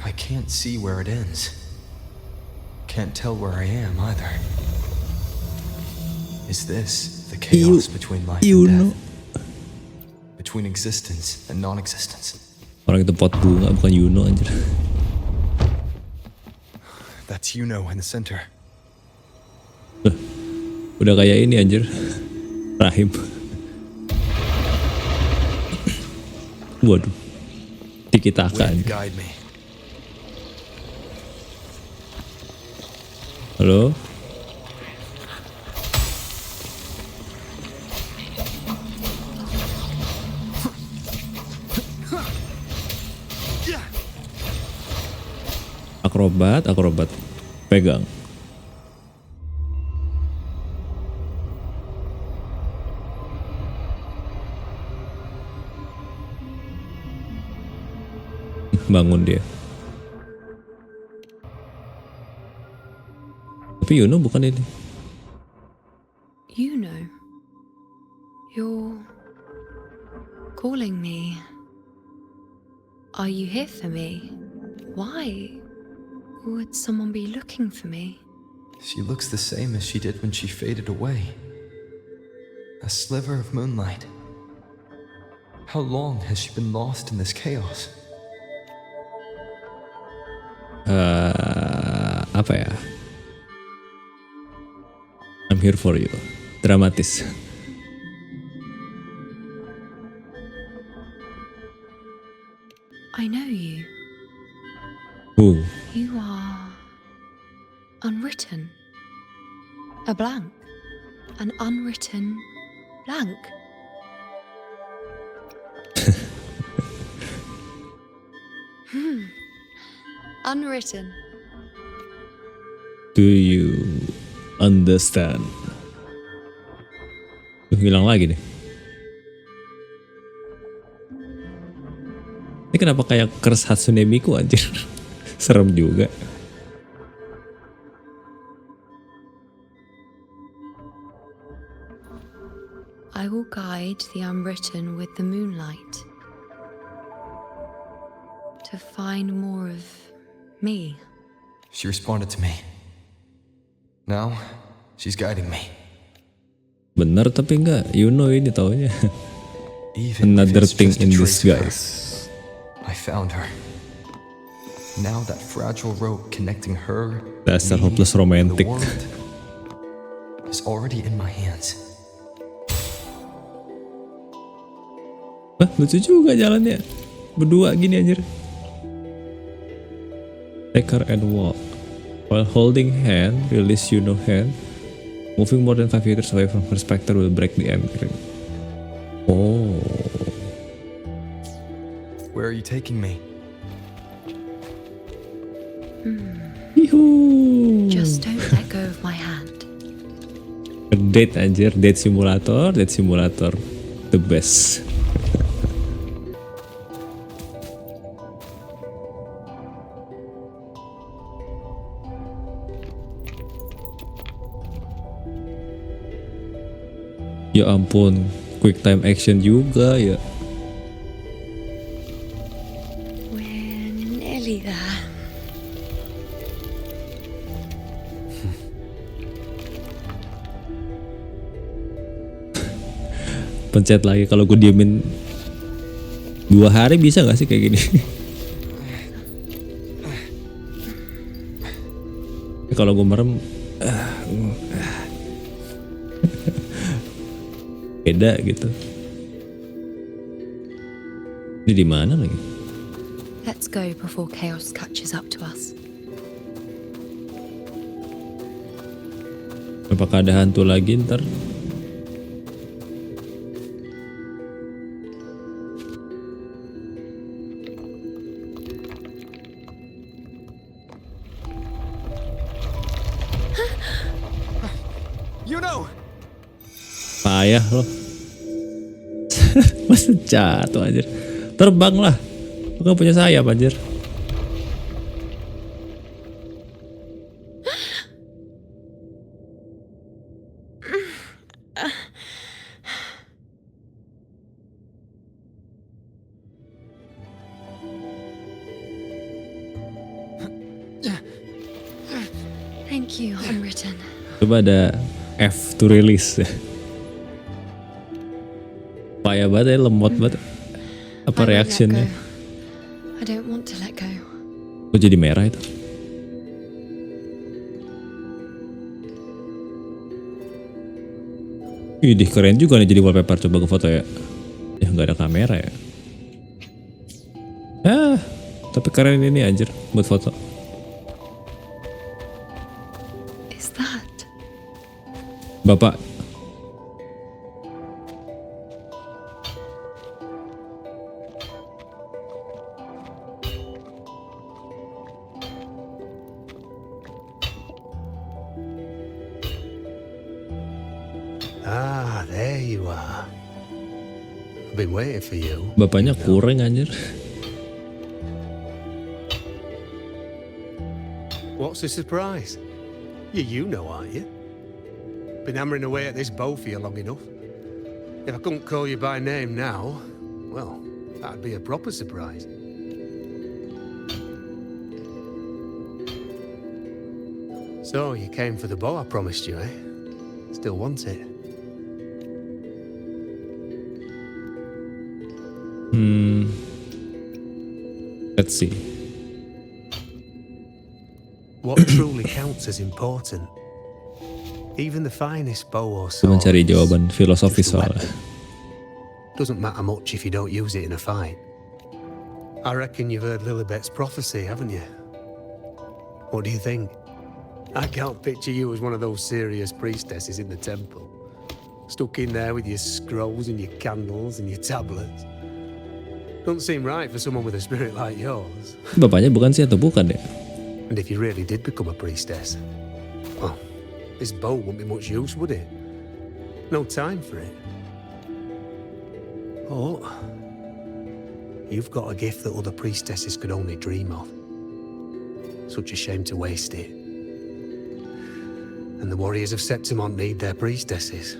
Speaker 1: I can't see where it ends. Can't tell where I am either. Is this the chaos between life and death? Between existence and non-existence?
Speaker 2: Orang itu pot bunga bukan Iuno anjir.
Speaker 1: That's Iuno in the center.
Speaker 2: Udah kayak ini anjir. Rahim. Waduh. Tiki-taka anjir.
Speaker 1: Guide me.
Speaker 2: Halo? Akrobat. Pegang. Bangun dia. Tapi Iuno bukan ini.
Speaker 6: Iuno, you're calling me. Are you here for me? Why would someone be looking for me?
Speaker 1: She looks the same as she did when she faded away. A sliver of moonlight. How long has she been lost in this chaos?
Speaker 2: Apa ya? I'm here for you. Dramatis.
Speaker 6: I know you.
Speaker 2: Who?
Speaker 6: You are unwritten. A blank. An unwritten blank. Unwritten.
Speaker 2: Do you understand? Hilang lagi nih. Ini kenapa kayak Curse Hatsune Miku anjir? Serem juga.
Speaker 6: I will guide the unwritten with the moonlight to find more of me.
Speaker 1: She responded to me. Now, she's guiding me.
Speaker 2: Bener tapi enggak, Iuno ini taunya.
Speaker 1: Even
Speaker 2: Another
Speaker 1: if it's
Speaker 2: thing
Speaker 1: just a
Speaker 2: in
Speaker 1: trace of her,
Speaker 2: disguise.
Speaker 1: I found her. Now that fragile rope connecting her,
Speaker 2: Dasar
Speaker 1: me,
Speaker 2: hopeless
Speaker 1: and
Speaker 2: romantic.
Speaker 1: the world is already in my hands.
Speaker 2: Wah, lucu juga jalannya. Berdua gini anjir. Take her and walk. While holding hand, release Iuno hand. Moving more than 5 meters away from her specter will break the anchoring. Oh.
Speaker 1: Where are you taking me?
Speaker 2: Yuhuu.
Speaker 6: Just don't let go of my hand.
Speaker 2: Date anjir, date simulator. The best. Ya ampun, quick time action juga ya.
Speaker 6: We're nearly there.
Speaker 2: Pencet lagi, kalau gue diemin 2 hari bisa gak sih kayak gini? Kalau gue merem beda gitu. Ini di mana lagi?
Speaker 6: Let's go before chaos catches up to us.
Speaker 2: Apakah ada hantu lagi ntar? Payah loh. Masa jatuh anjir. Terbang lah. Lu kan punya sayap anjir.
Speaker 6: Thank you, unwritten.
Speaker 2: Coba ada F to release. Payah banget ya, lemot banget. Apa
Speaker 6: I won't let
Speaker 2: reactionnya?
Speaker 6: go. I don't want to let go.
Speaker 2: Kok jadi merah itu? Idih, keren juga nih jadi wallpaper. Coba ke foto ya. Ya nggak ada kamera ya. Tapi keren ini anjir buat foto.
Speaker 6: Is that?
Speaker 2: Bapak.
Speaker 10: Ah, there you are. I've been waiting for you.
Speaker 2: Bapaknya kurang anjir.
Speaker 10: What's the surprise? You're Iuno, aren't you? Been hammering away at this bow for you long enough. If I couldn't call you by name now, well, that'd be a proper surprise. So, you came for the bow I promised you, eh? Still want it?
Speaker 2: Let's see.
Speaker 10: What truly counts as important? Even the finest bow or
Speaker 2: Gue
Speaker 10: sword
Speaker 2: mencari
Speaker 10: is
Speaker 2: jawaban filosofis
Speaker 10: just a
Speaker 2: soalnya.
Speaker 10: weapon. Doesn't matter much if you don't use it in a fight. I reckon you've heard Lilibet's prophecy, haven't you? What do you think? I can't picture you as one of those serious priestesses in the temple. Stuck in there with your scrolls and your candles and your tablets. Don't seem right for someone with a spirit like yours.
Speaker 2: Bapaknya bukan sih atau bukan ya?
Speaker 10: And if you really did become a priestess, well, this bow wouldn't be much use, would it? No time for it. Oh, you've got a gift that other priestesses could only dream of. Such a shame to waste it. And the warriors of Septimont need their priestesses.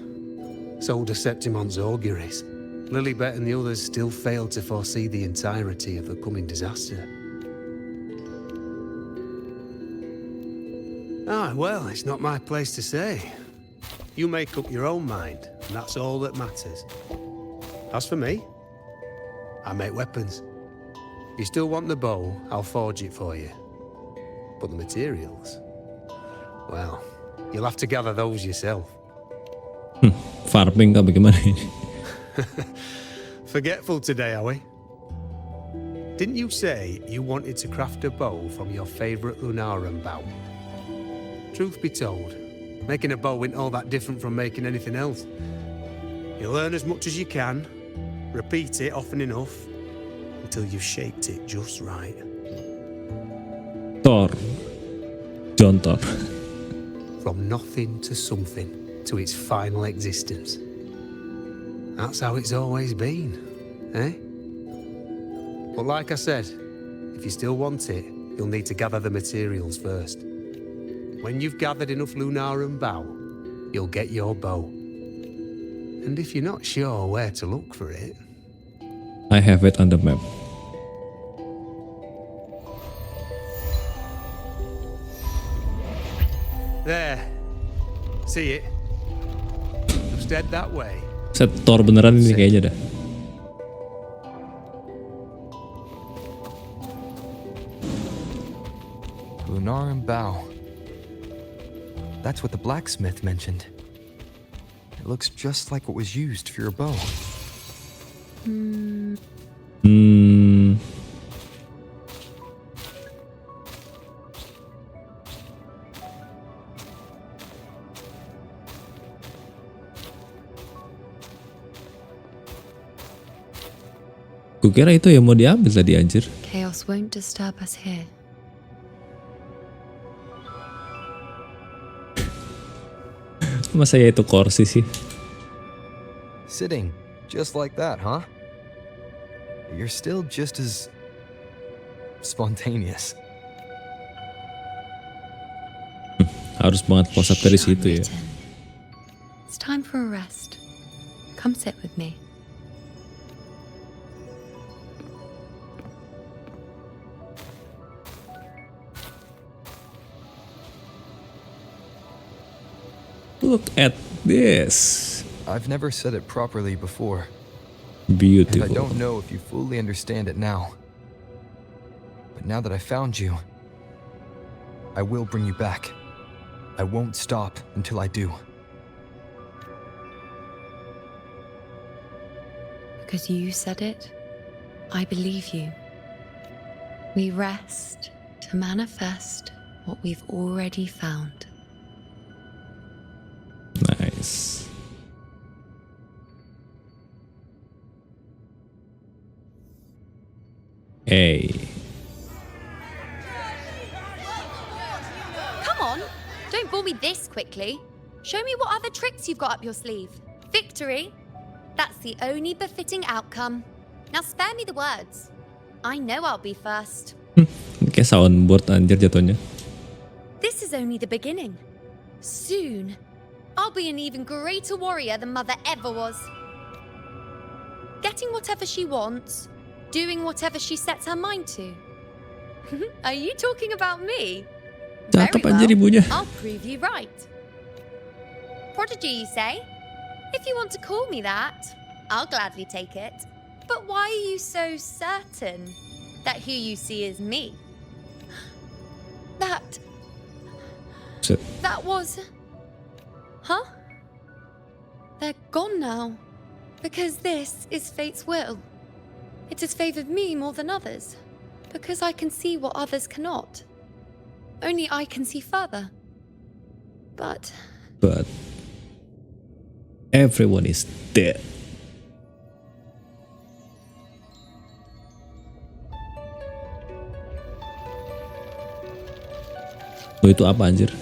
Speaker 10: So do Septimont's auguries. Lilibet and the others still failed to foresee the entirety of the coming disaster. Ah, well, it's not my place to say. You make up your own mind, and that's all that matters. As for me, I make weapons. If you still want the bow, I'll forge it for you. But the materials, well, you'll have to gather those yourself.
Speaker 2: Farming kah bagaimana ini?
Speaker 10: Forgetful today, are we? Didn't you say you wanted to craft a bow from your favorite Lunarum bow? Truth be told, making a bow isn't all that different from making anything else. You learn as much as you can, repeat it often enough, until you've shaped it just right.
Speaker 2: Thor. John Thor.
Speaker 10: From nothing to something, to its final existence. That's how it's always been, eh? But like I said, if you still want it, you'll need to gather the materials first. When you've gathered enough Lunarum bow, you'll get your bow. And if you're not sure where to look for it...
Speaker 2: I have it on the map.
Speaker 10: There. See it? Just head that way.
Speaker 2: Set Thor beneran ini kayaknya dah.
Speaker 1: Lunarum bow. That's what the blacksmith mentioned. It looks just like what was used for your bow.
Speaker 2: Kukira itu yang mau diambil tadi anjir.
Speaker 6: Chaos won't disturb us here.
Speaker 2: Masa ya itu kursi sih?
Speaker 1: Sitting just like that, huh? You're still just as spontaneous.
Speaker 2: Harus banget close up dari situ ya.
Speaker 6: It's time for a rest. Come sit with me.
Speaker 2: Look at this.
Speaker 1: I've never said it properly before.
Speaker 2: Beautiful.
Speaker 1: And I don't know if you fully understand it now. But now that I found you, I will bring you back. I won't stop until I do.
Speaker 6: Because you said it, I believe you. We rest to manifest what we've already found.
Speaker 2: Nice. Hey.
Speaker 6: Come on, don't bore me this quickly. Show me what other tricks you've got up your sleeve. Victory? That's the only befitting outcome. Now spare me the words. I know I'll be first.
Speaker 2: Kayak soundboard anjir jatuhnya.
Speaker 6: This is only the beginning. Soon, I'll be an even greater warrior than Mother ever was. Getting whatever she wants, doing whatever she sets her mind to. Are you talking about me?
Speaker 2: Cakep anjir ibunya.
Speaker 6: I'll prove you right. Prodigy, you say? If you want to call me that, I'll gladly take it. But why are you so certain that who you see is me? That was... Huh? They're gone now. Because this is fate's will. It has favored me more than others. Because I can see what others cannot. Only I can see further. But
Speaker 2: everyone is dead. Oh, itu apa anjir?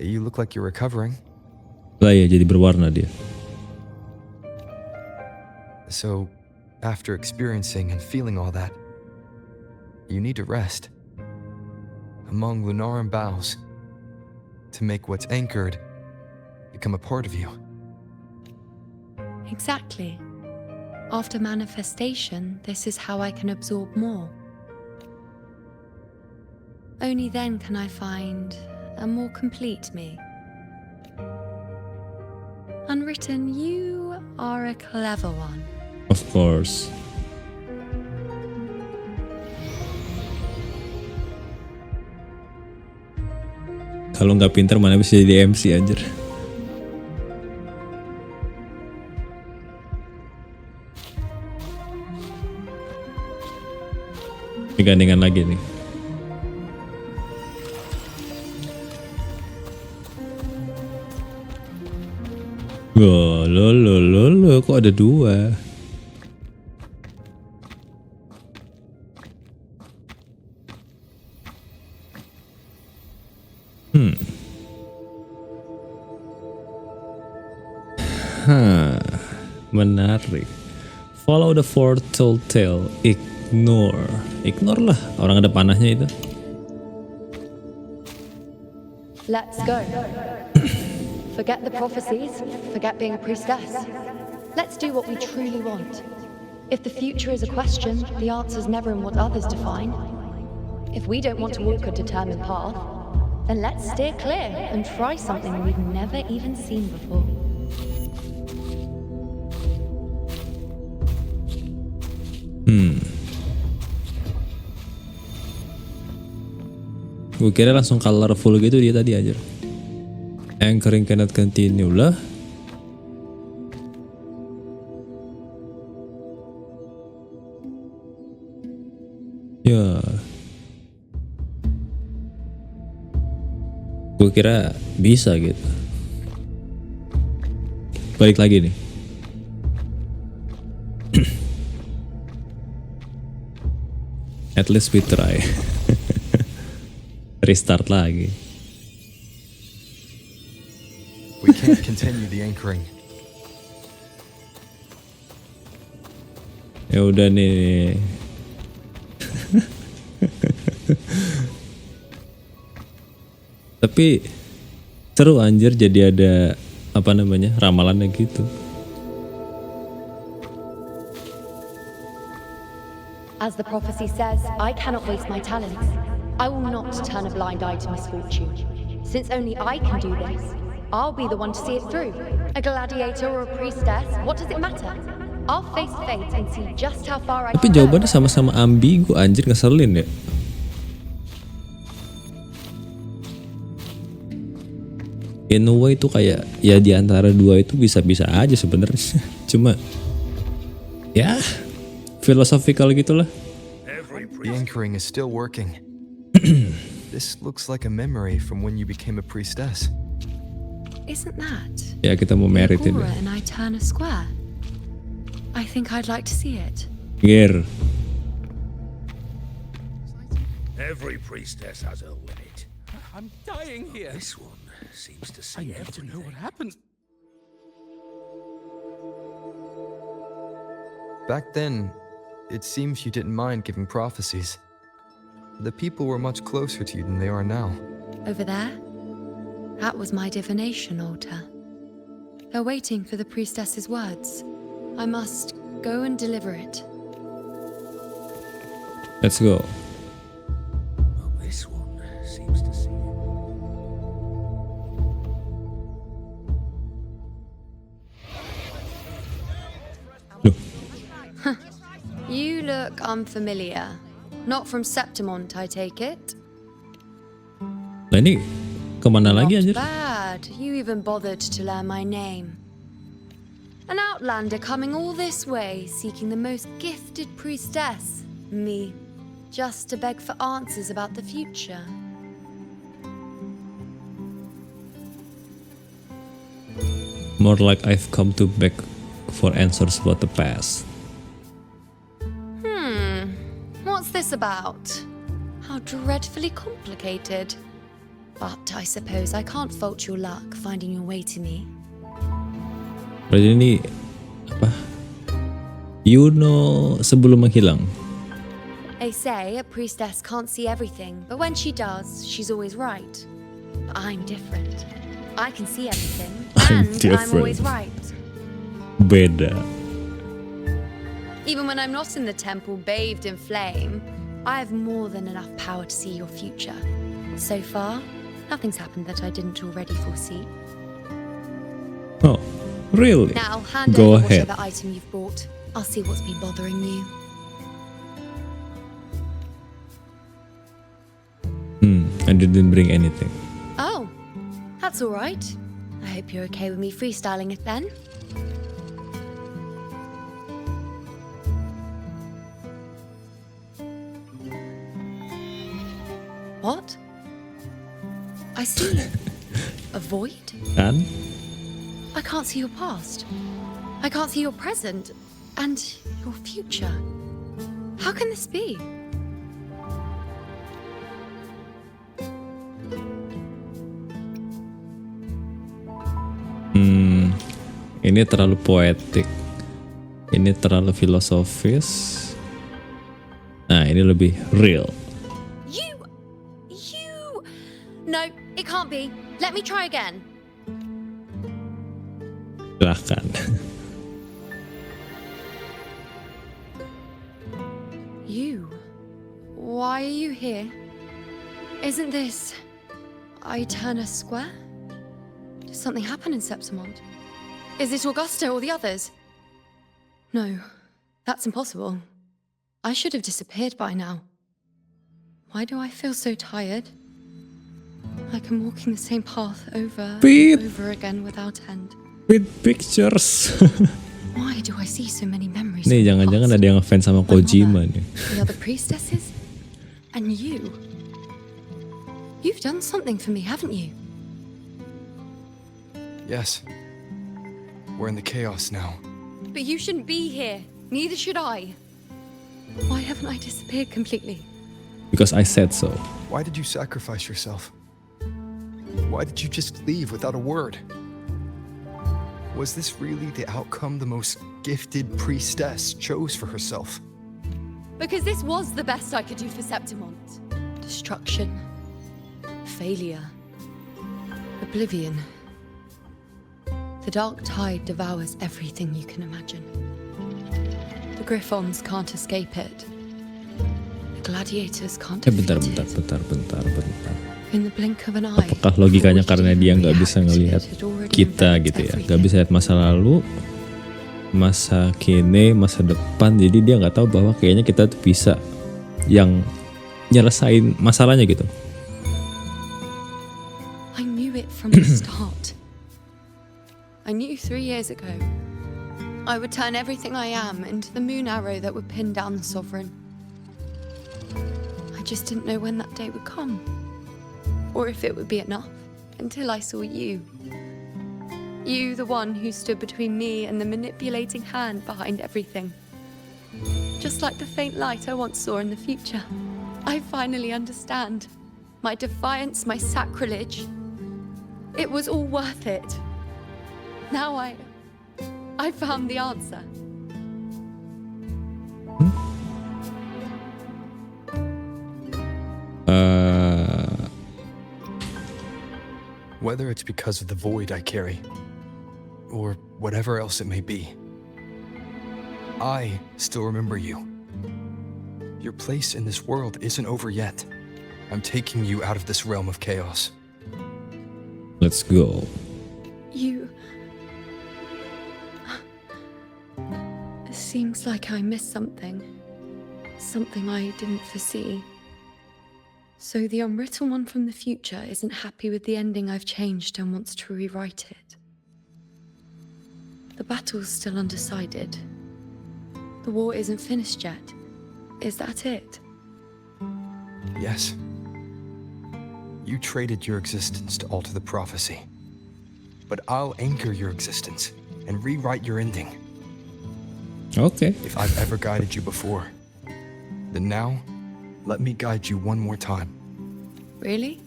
Speaker 1: You look like you're recovering.
Speaker 2: Lah ya, jadi berwarna dia.
Speaker 1: So, after experiencing and feeling all that, you need to rest among Lunaran boughs to make what's anchored become a part of you.
Speaker 6: exactly. After manifestation, this is how I can absorb more. Only then can I find a more complete me. Unwritten, you are a clever one.
Speaker 2: Of course. Kalau nggak pintar mana bisa jadi MC anjir. Ini gandengan lagi nih. Wah, lo, kok ada dua? Menarik. Follow the foretold tale. Ignore lah, orang ada panahnya itu.
Speaker 6: Let's go. Forget the prophecies, forget being a priestess. Let's do what we truly want. If the future is a question, the answer's never in what others define. If we don't want to walk a determined path, then let's steer clear and try something we've never even seen before.
Speaker 2: Gue kira langsung colorful gitu dia tadi aja. Anchoring cannot continue lah. Ya. Gue kira bisa gitu. Balik lagi nih. At least we try. Restart lagi.
Speaker 1: We can't continue the anchoring.
Speaker 2: Ya udah nih. Tapi seru anjir, jadi ada apa namanya, ramalannya gitu.
Speaker 6: As the prophecy says, I cannot waste my talents. I will not turn a blind eye to misfortune. Since only I can do this, I'll be the one to see it through. A gladiator or a priestess, what does it matter? I'll face fate and see just how far I
Speaker 2: Tapi
Speaker 6: can go.
Speaker 2: jawabannya sama-sama ambigu anjir, ngeselin ya. In a way itu kayak ya di antara dua itu bisa-bisa aja sebenarnya. Cuma ya philosophical gitulah.
Speaker 1: The anchoring is still working. This looks like a memory from when you became a priestess.
Speaker 6: Isn't that?
Speaker 2: Ya kita mau merit ini.
Speaker 6: Agora and I turn a square. I think I'd like to see it.
Speaker 2: Gear.
Speaker 4: Every priestess has her limit.
Speaker 8: I'm dying here.
Speaker 4: This one seems to
Speaker 8: I
Speaker 4: see
Speaker 8: need to know what
Speaker 4: everything.
Speaker 8: happens.
Speaker 1: Back then, it seems you didn't mind giving prophecies. The people were much closer to you than they are now.
Speaker 6: Over there? That was my divination altar. They're waiting for the priestess's words. I must go and deliver it.
Speaker 2: Let's go.
Speaker 4: Well, this one seems to see it.
Speaker 6: You look unfamiliar. Not from Septimont, I take it.
Speaker 2: Nah ini kemana lagi
Speaker 6: Not
Speaker 2: anjir?
Speaker 6: bad. You even bothered to learn my name. An outlander coming all this way, seeking the most gifted priestess, me, just to beg for answers about the future.
Speaker 2: More like I've come to beg for answers about the past.
Speaker 6: What's this about? How dreadfully complicated. But I suppose I can't fault your luck finding your way to me.
Speaker 2: Berarti ini apa? Iuno sebelum menghilang.
Speaker 6: They say a priestess can't see everything, but when she does, she's always right. But I'm different. I can see everything,
Speaker 2: I'm
Speaker 6: and I'm
Speaker 2: different.
Speaker 6: always right.
Speaker 2: Beda.
Speaker 6: Even when I'm not in the temple bathed in flame, I have more than enough power to see your future. So far, nothing's happened that I didn't already foresee.
Speaker 2: Oh, really?
Speaker 6: Now, hand
Speaker 2: Go
Speaker 6: over
Speaker 2: ahead.
Speaker 6: whatever item you've brought. I'll see what's been bothering you.
Speaker 2: I didn't bring anything.
Speaker 6: Oh, that's all right. I hope you're okay with me freestyling it then. What? I see a void?
Speaker 2: Kan?
Speaker 6: I can't see your past. I can't see your present and your future. How can this be?
Speaker 2: Ini terlalu poetik. Ini terlalu filosofis. Nah, ini lebih real.
Speaker 6: You... No, it can't be. Let me try again.
Speaker 2: Silahkan.
Speaker 6: You? Why are you here? Isn't this... Iuno Square? Did something happen in Septimont? Is it Augusta or the others? No, that's impossible. I should have disappeared by now. Why do I feel so tired? Like I'm walking the same path over
Speaker 2: Beep.
Speaker 6: and over again without end.
Speaker 2: With pictures.
Speaker 6: Why do I see so many memories?
Speaker 2: Nih,
Speaker 6: of the
Speaker 2: jangan-jangan
Speaker 6: past?
Speaker 2: ada yang ngefans sama
Speaker 6: My
Speaker 2: Kojima
Speaker 6: mother,
Speaker 2: nih.
Speaker 6: The other priestesses? And you? You've done something for me, haven't you?
Speaker 1: Yes. We're in the chaos now.
Speaker 6: But you shouldn't be here. Neither should I. Why haven't I disappeared completely?
Speaker 2: Because I said so.
Speaker 1: Why did you sacrifice yourself? Why did you just leave without a word? Was this really the outcome the most gifted priestess chose for herself?
Speaker 6: Because this was the best I could do for Septimont. Destruction. Failure. Oblivion. The dark tide devours everything you can imagine. The Griffons can't escape it. The gladiators can't defeat
Speaker 2: Bentar.
Speaker 6: it. In the blink of an eye.
Speaker 2: Apakah logikanya karena dia nggak bisa ngelihat kita gitu ya, nggak bisa lihat masa lalu, masa kini, masa depan, jadi dia nggak tahu bahwa kayaknya kita tuh bisa yang nyelesain masalahnya gitu.
Speaker 6: I knew it from the start. I knew 3 years ago I would turn everything I am into the moon arrow that would pin down the Sovereign. I just didn't know when that day would come, or if it would be enough, until I saw you. You, the one who stood between me and the manipulating hand behind everything. Just like the faint light I once saw in the future. I finally understand. My defiance, my sacrilege. It was all worth it. Now I found the answer.
Speaker 1: Whether it's because of the void I carry, or whatever else it may be, I still remember you. Your place in this world isn't over yet. I'm taking you out of this realm of chaos.
Speaker 2: Let's go.
Speaker 6: It seems like I missed something. Something I didn't foresee. So the unwritten one from the future isn't happy with the ending I've changed and wants to rewrite it. The battle's still undecided. The war isn't finished yet. Is that it?
Speaker 1: Yes. You traded your existence to alter the prophecy. But I'll anchor your existence and rewrite your ending.
Speaker 2: Okay.
Speaker 1: If I've ever guided you before, then now, let me guide you one more time.
Speaker 6: Really?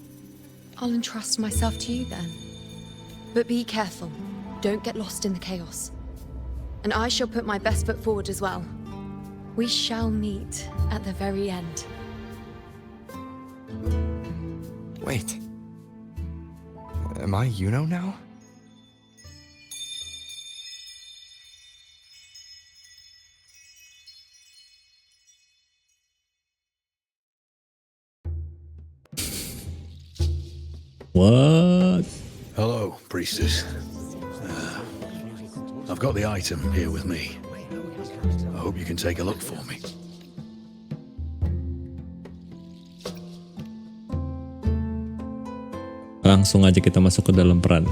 Speaker 6: I'll entrust myself to you then. But be careful. Don't get lost in the chaos. And I shall put my best foot forward as well. We shall meet at the very end.
Speaker 1: Wait. Am I Iuno now?
Speaker 2: What?
Speaker 4: Hello, Priestess. I've got the item here with me. I hope you can take a look for me.
Speaker 2: Langsung aja kita masuk ke dalam peran.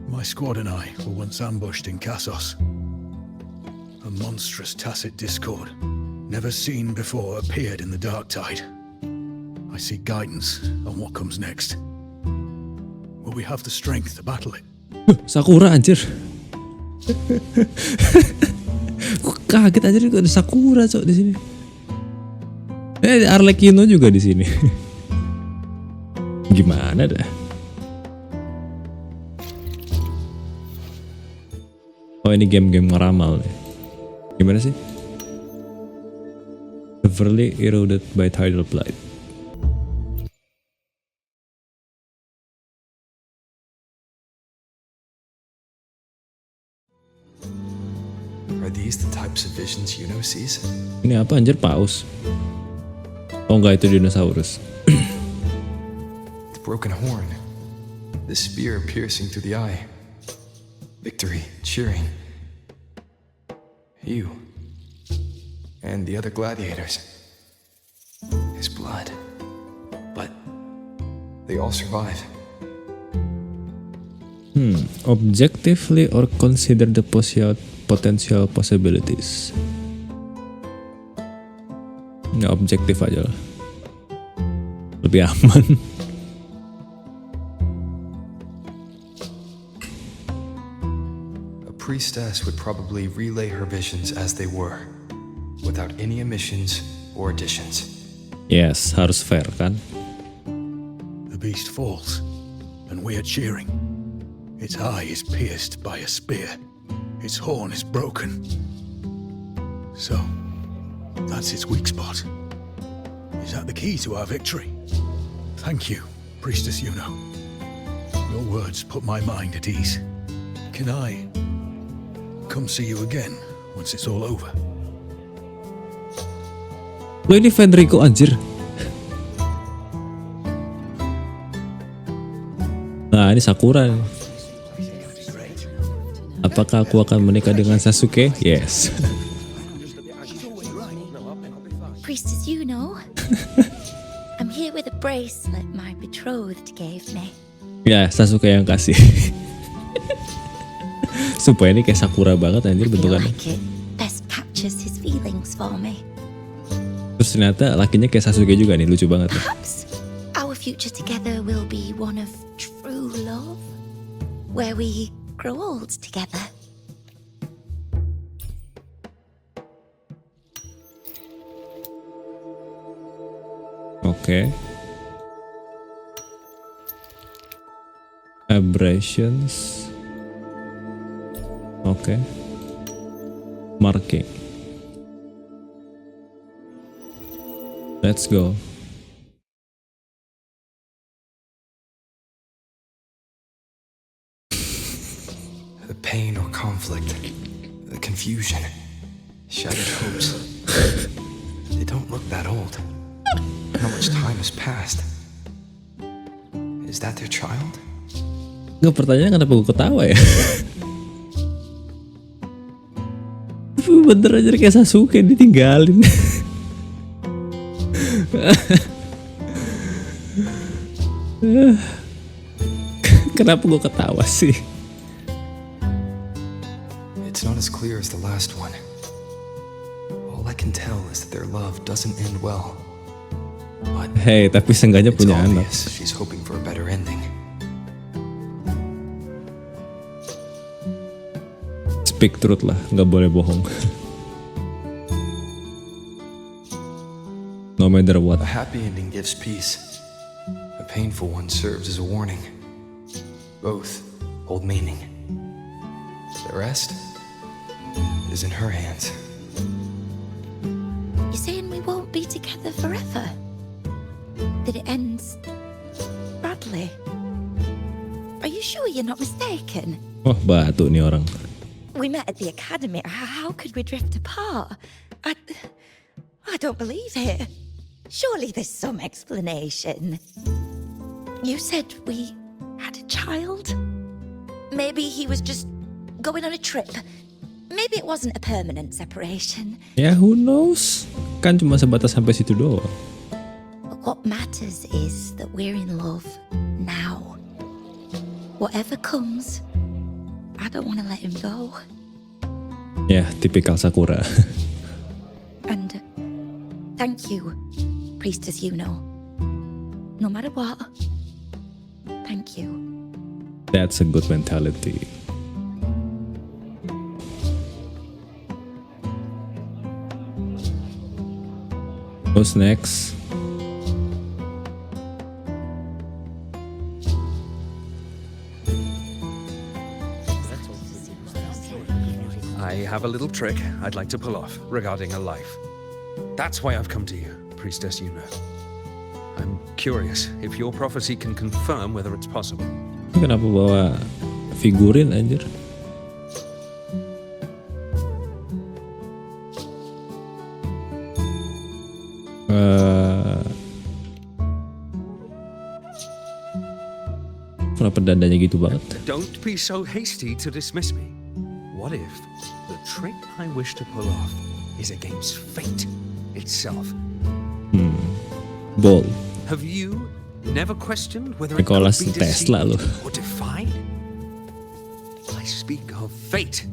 Speaker 4: My squad and I were once ambushed in Kassos. A monstrous tacit discord, never seen before, appeared in the dark tide. I seek guidance on what comes next. Will we have the strength to battle it?
Speaker 2: Sakura anjir. Gue kaget anjir kok ada Sakura cok di sini. Arlecchino juga di sini. Gimana dah? Oh ini game-game ngeramal nih. Gimana sih? Severely eroded by tidal blight.
Speaker 1: Are these the types of visions Iuno sees?
Speaker 2: Ini apa anjir, paus? Oh enggak, itu dinosaurus.
Speaker 1: The broken horn. The spear piercing through the eye. Victory, cheering. You. And the other gladiators. His blood. But they all survive.
Speaker 2: Objectively or consider the potential possibilities. Nggak objektif aja lah. Lebih aman.
Speaker 1: A priestess would probably relay her visions as they were. without any omissions or additions.
Speaker 2: Yes, harus fair kan?
Speaker 11: The beast falls, and we are cheering. Its eye is pierced by a spear. Its horn is broken. So, that's its weak spot. Is that the key to our victory? Thank you, Priestess Iuno. Your words put my mind at ease. Can I come see you again once it's all over?
Speaker 2: Lo ini Fenrico anjir. Nah ini Sakura. Apakah aku akan menikah dengan Sasuke? Yes.
Speaker 3: Priestess Iuno. I'm here with a bracelet my betrothed gave me.
Speaker 2: Ya Sasuke yang kasih. Supaya ini kayak Sakura banget anjir bentukannya.
Speaker 3: Like it best captures his feelings for me.
Speaker 2: Terus ternyata lakinya kayak Sasuke juga nih, lucu banget.
Speaker 3: Perhaps our future together will be one of true love, where we grow old together.
Speaker 2: Oke. Abrasions. Oke. Marking. Let's go.
Speaker 1: The pain or conflict, the confusion, shattered hopes. They don't look that old. How much time has passed? Is that their child?
Speaker 2: Nggak, pertanyaan kenapa gue ketawa ya? Bener aja kayak Sasuke ditinggalin. Kenapa gue ketawa sih?
Speaker 1: It's not as clear as the last one. All I can tell is that their love doesn't end well. But
Speaker 2: Hey, tapi seenggaknya
Speaker 1: it's
Speaker 2: punya anak.
Speaker 1: obvious she's hoping for a better ending.
Speaker 2: Speak truth lah, nggak boleh bohong. No matter what.
Speaker 1: A happy ending gives peace. A painful one serves as a warning. Both hold meaning. The rest is in her hands.
Speaker 3: You're saying we won't be together forever? That it ends badly? Are you sure you're not mistaken?
Speaker 2: Wah, batu nih orang.
Speaker 3: We met at the academy. How could we drift apart? I don't believe it. Surely there's some explanation. You said we had a child? Maybe he was just going on a trip. Maybe it wasn't a permanent separation.
Speaker 2: Ya, who knows? Kan cuma sebatas sampai situ doang.
Speaker 3: But what matters is that we're in love now. Whatever comes, I don't want to let him go.
Speaker 2: Ya, tipikal Sakura.
Speaker 3: And thank you, Priestess Iuno. No matter what, thank you.
Speaker 2: That's a good mentality. Who's next?
Speaker 10: I have a little trick I'd like to pull off regarding a life. That's why I've come to you, Priestess Iuno. I'm curious if your prophecy can confirm whether it's possible.
Speaker 2: Kenapa bawa figurin anjir? Kenapa dadanya gitu banget?
Speaker 10: Don't be so hasty to dismiss me. What if the trick I wish to pull off is against fate itself?
Speaker 2: Bold.
Speaker 10: Have you never questioned whether
Speaker 2: Nicholas
Speaker 10: it could be
Speaker 2: Tesla
Speaker 10: deceived
Speaker 2: loh.
Speaker 10: or defied? I speak of fate,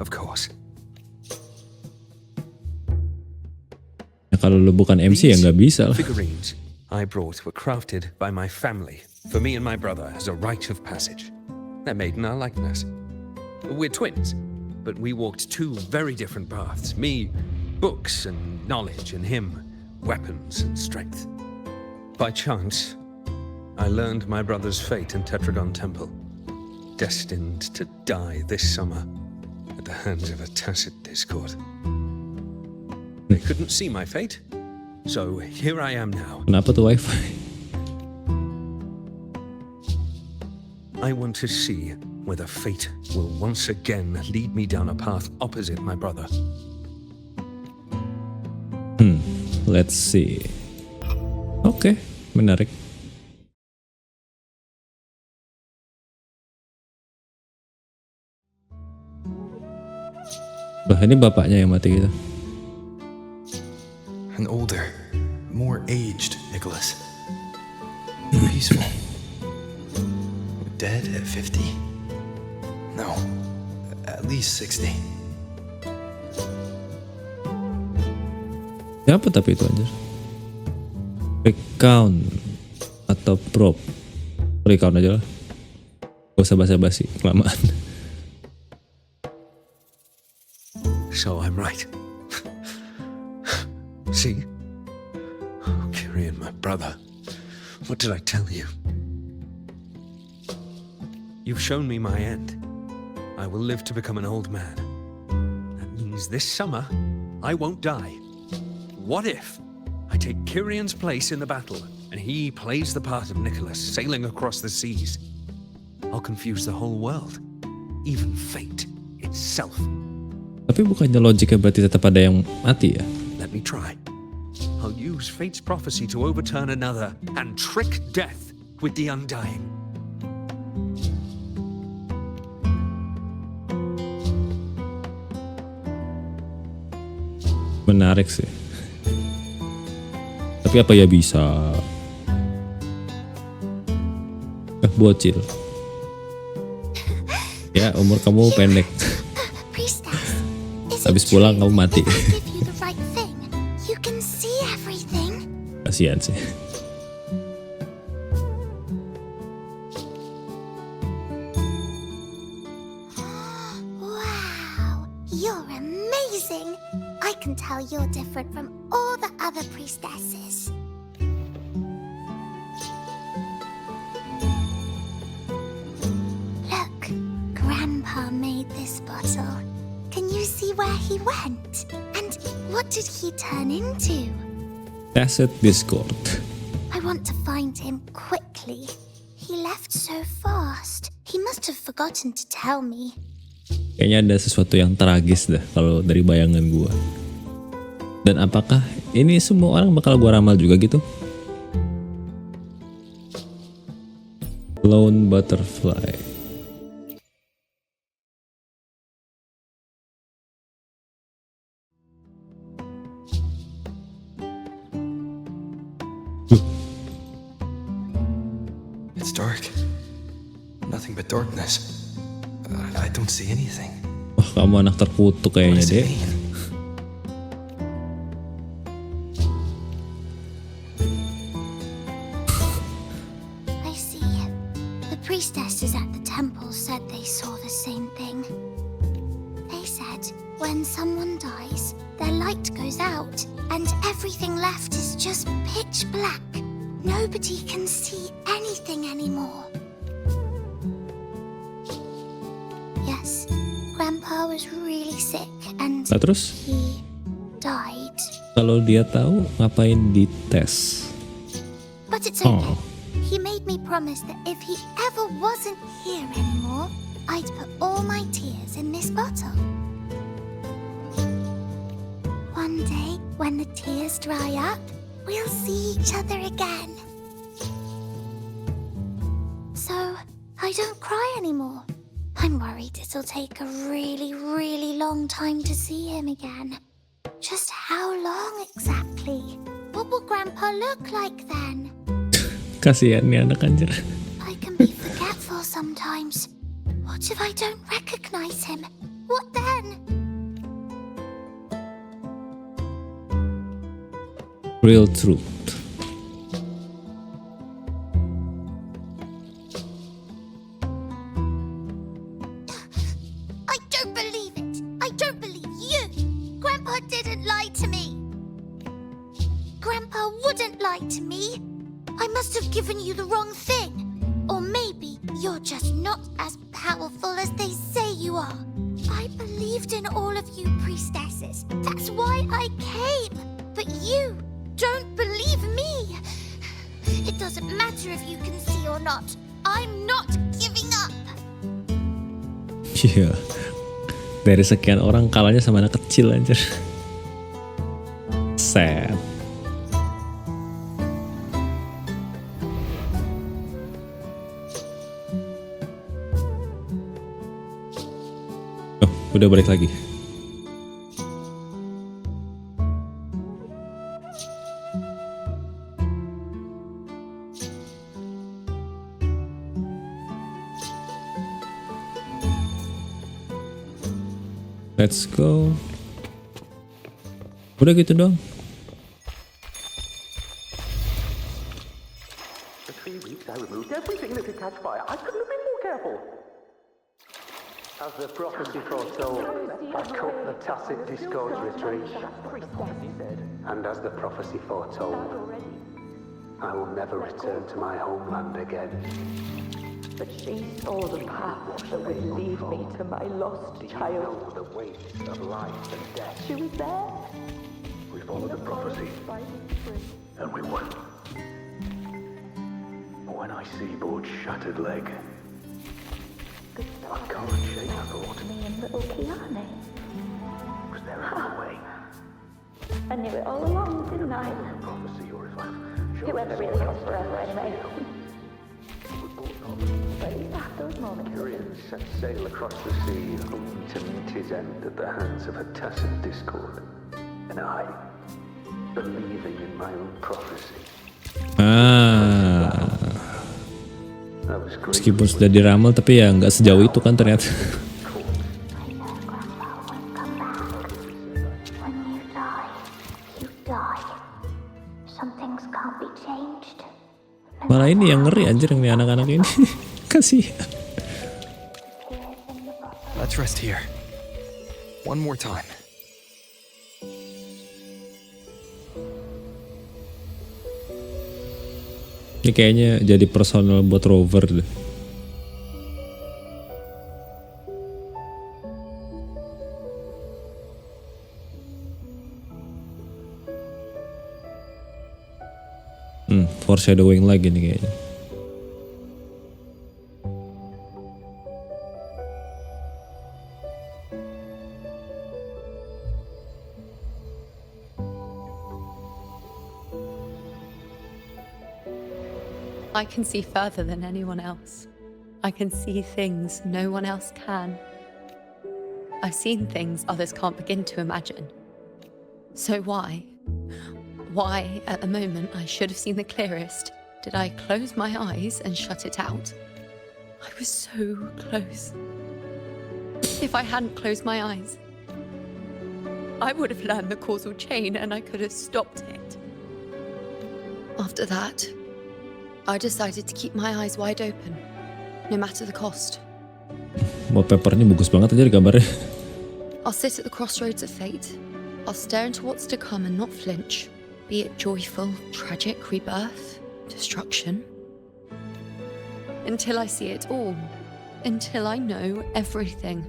Speaker 10: of course.
Speaker 2: Ya, kalau lu bukan MC ya nggak bisa lah.
Speaker 10: Figurines I brought were crafted by my family for me and my brother as a rite of passage. They're made in our likeness. We're twins, but we walked two very different paths. Me, books and knowledge, and him weapons and strength. By chance, I learned my brother's fate in Tetragon Temple, destined to die this summer at the hands of a tacit discord. They couldn't see my fate, so here I am now.
Speaker 2: Kenapa tuh wifi?
Speaker 10: I want to see whether fate will once again lead me down a path opposite my brother.
Speaker 2: Let's see. Oke, menarik. Bah, ini bapaknya yang mati gitu.
Speaker 1: An older, more aged Nicholas. Peaceful. Dead at 50? No, at least 60.
Speaker 2: Siapa tapi itu anjir? Recount atau prop? Recount aja lah. Gak usah basa-basi, kelamaan.
Speaker 10: So I'm right. See? Oh, Kyrian, my brother. What did I tell you? You've shown me my end. I will live to become an old man. That means this summer, I won't die. What if I take Kyrian's place in the battle, and he plays the part of Nicholas sailing across the seas? I'll confuse the whole world, even fate itself.
Speaker 2: Tapi bukannya logiknya berarti tetap ada yang mati ya?
Speaker 10: Let me try. I'll use fate's prophecy to overturn another and trick death with the undying.
Speaker 2: Menarik sih. Tapi apa ya bisa? Bocil. Ya, umur kamu pendek.
Speaker 7: Priestess, is
Speaker 2: Habis
Speaker 7: it
Speaker 2: pulang
Speaker 7: true
Speaker 2: kamu mati.
Speaker 7: that I give you the right thing? You can see everything.
Speaker 2: Kasihan sih.
Speaker 7: Wow, you're amazing. I can tell you're different from all the other priestesses. Look, Grandpa made this bottle. Can you see where he went? And what did he turn into?
Speaker 2: Tacit Discord.
Speaker 7: I want to find him quickly. He left so fast. He must have forgotten to tell me.
Speaker 2: Kayaknya ada sesuatu yang tragis dah kalau dari bayangan gua. Dan apakah ini semua orang bakal gua ramal juga gitu? Lone Butterfly.
Speaker 1: It's dark. Nothing but darkness. I don't see anything.
Speaker 2: Wah, kamu anak terkutuk
Speaker 1: What
Speaker 2: kayaknya
Speaker 1: does
Speaker 2: deh.
Speaker 1: it mean?
Speaker 7: I see. The priestesses at the temple said they saw the same thing. They said when someone dies, their light goes out, and everything left is just pitch black. Nobody can see anything anymore. Yes, Grandpa was really sick and
Speaker 2: Nah, terus
Speaker 7: he died.
Speaker 2: kalau dia tahu ngapain dites?
Speaker 7: But it's okay.
Speaker 2: Oh.
Speaker 7: He made me promise that if he ever wasn't here anymore, I'd put all my tears in this bottle. One day, when the tears dry up, we'll see each other again. So, I don't cry anymore. I'm worried it'll take a really, really long time to see him again. Just how long exactly? What will Grandpa look like then?
Speaker 2: Kasihan nih anak anjir.
Speaker 7: I can be forgetful sometimes. What if I don't recognize him? What then?
Speaker 2: Real truth.
Speaker 7: I don't believe it. I don't believe you. Grandpa didn't
Speaker 12: lie to me? Grandpa wouldn't lie to me. I must have given you the wrong thing. Or maybe you're just not as powerful as they say you are. I believed in all of you priestesses. That's why I came. But you don't believe me. It doesn't matter if you can see or not. I'm not giving up.
Speaker 2: Iya. Dari sekian orang kalahnya sama anak kecil anjir. Sad. Oh, udah balik lagi. Let's go. Udah gitu dong.
Speaker 13: For 3 weeks I removed everything that could catch fire. I couldn't have been more careful.
Speaker 14: As the prophecy foretold, I cut the tacit discords retreat. And as the prophecy foretold, I will never return to my homeland again.
Speaker 15: But she saw the path that would lead me to my lost child.
Speaker 14: The weight of life and death.
Speaker 15: She was there.
Speaker 11: We followed the prophecy, and we won. But when I see Board's shattered leg, I can't shake the thought.
Speaker 15: Me and little Kiane.
Speaker 11: Was there another way?
Speaker 15: I knew it all along, didn't I?
Speaker 11: Prophecy, or if I've
Speaker 15: Whoever really goes forever anyway. But you have those moments.
Speaker 14: Urian set sail across the sea, only to meet his end at the hands of a tacit discord. And I, believing in my own prophecy.
Speaker 2: Meskipun sudah diramal tapi ya nggak sejauh itu kan ternyata. Malah ini yang ngeri anjir yang nih anak-anak ini. Kasihan.
Speaker 1: Let's rest here. One more time.
Speaker 2: Ini kayaknya jadi personal buat Rover deh. Foreshadowing lagi nih kayaknya.
Speaker 6: I can see further than anyone else. I can see things no one else can. I've seen things others can't begin to imagine. So why, at the moment I should have seen the clearest, did I close my eyes and shut it out? I was so close. If I hadn't closed my eyes, I would have learned the causal chain and I could have stopped it. After that, I decided to keep my eyes wide open, no matter the cost.
Speaker 2: Wallpapernya bagus banget aja gambarnya.
Speaker 6: I'll sit at the crossroads of fate. I'll stare into what's to come and not flinch, be it joyful, tragic, rebirth, destruction. Until I see it all. Until I know everything.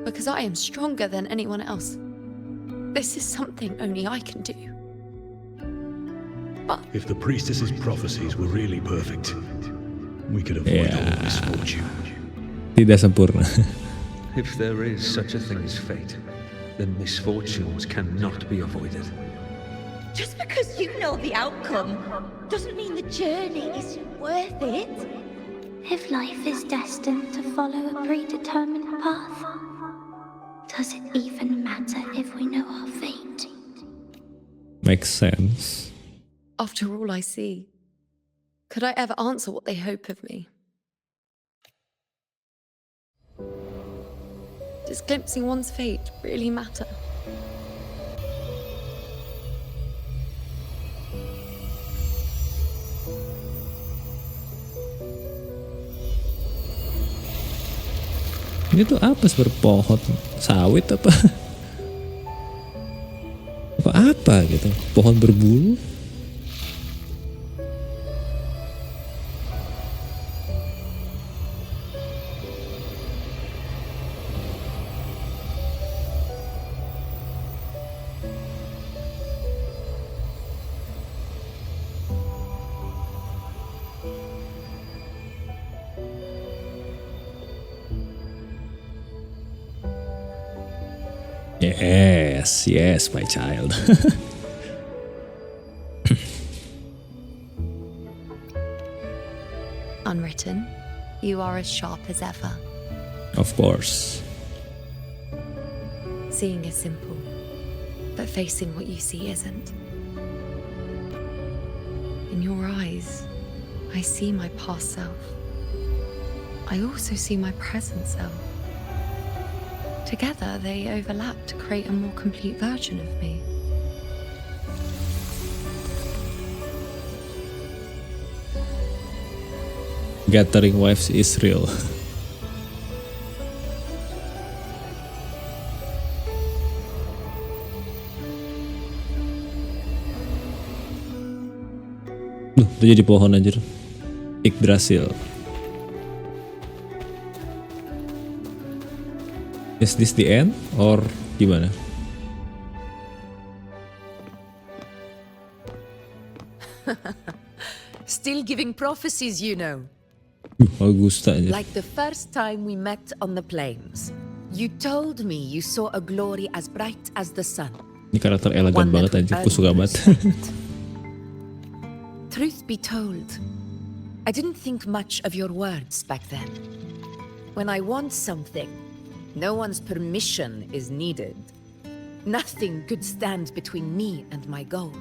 Speaker 6: Because I am stronger than anyone else. This is something only I can do. But
Speaker 11: if the priestess's prophecies were really perfect, we could avoid all misfortune.
Speaker 2: Tidak sempurna.
Speaker 10: If there is such a thing as fate, then misfortunes cannot be avoided.
Speaker 12: Just because you know the outcome doesn't mean the journey is worth it. If life is destined to follow a predetermined path, does it even matter if we know our fate?
Speaker 2: Makes sense.
Speaker 6: after all I see, could I ever answer what they hope of me? Does glimpsing one's fate really matter?
Speaker 2: Ini tuh apa sebenarnya pohon? Sawit apa? Apa gitu? Pohon berbulu? Yes, my child.
Speaker 6: Unwritten, you are as sharp as ever.
Speaker 2: Of course.
Speaker 6: Seeing is simple, but facing what you see isn't. In your eyes, I see my past self. I also see my present self. Together, they overlap to create a more complete version of me.
Speaker 2: Gathering wives is real. Duh, itu jadi pohon anjir. Yggdrasil. Is this the end or gimana?
Speaker 5: Still giving prophecies, you know.
Speaker 2: Augusta aja.
Speaker 5: Like the first time we met on the plains. You told me you saw a glory as bright as the sun.
Speaker 2: Ini karakter elegan banget anjir, aku suka banget.
Speaker 5: Truth be told, I didn't think much of your words back then. When I want something, no one's permission is needed. Nothing could stand between me and my goal.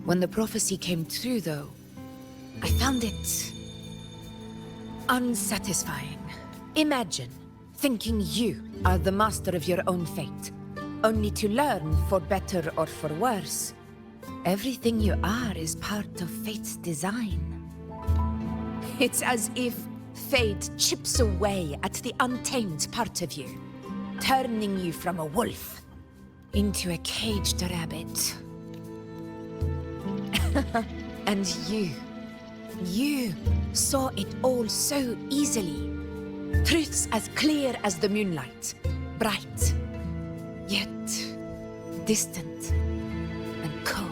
Speaker 5: When the prophecy came true, though, I found it unsatisfying. Imagine thinking you are the master of your own fate, only to learn, for better or for worse, everything you are is part of fate's design. It's as if fate chips away at the untamed part of you, turning you from a wolf into a caged rabbit. And you saw it all so easily. Truths as clear as the moonlight, bright, yet distant and cold.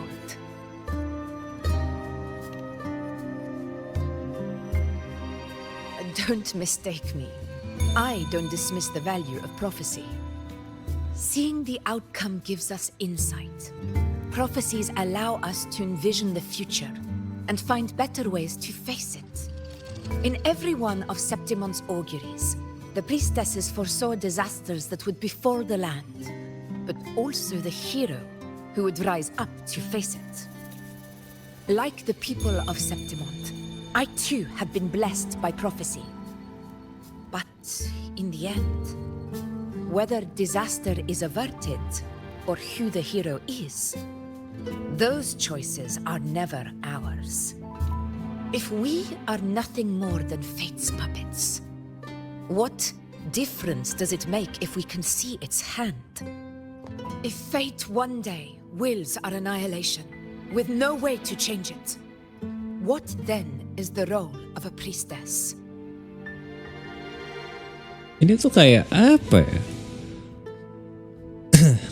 Speaker 5: Don't mistake me. I don't dismiss the value of prophecy. Seeing the outcome gives us insight. Prophecies allow us to envision the future and find better ways to face it. In every one of Septimon's auguries, the priestesses foresaw disasters that would befall the land, but also the hero who would rise up to face it. Like the people of Septimont, I too have been blessed by prophecy. But in the end, whether disaster is averted or who the hero is, those choices are never ours. If we are nothing more than fate's puppets, what difference does it make if we can see its hand? If fate one day wills our annihilation, with no way to change it, what then is the role of a priestess?
Speaker 2: Ini tuh kayak apa ya?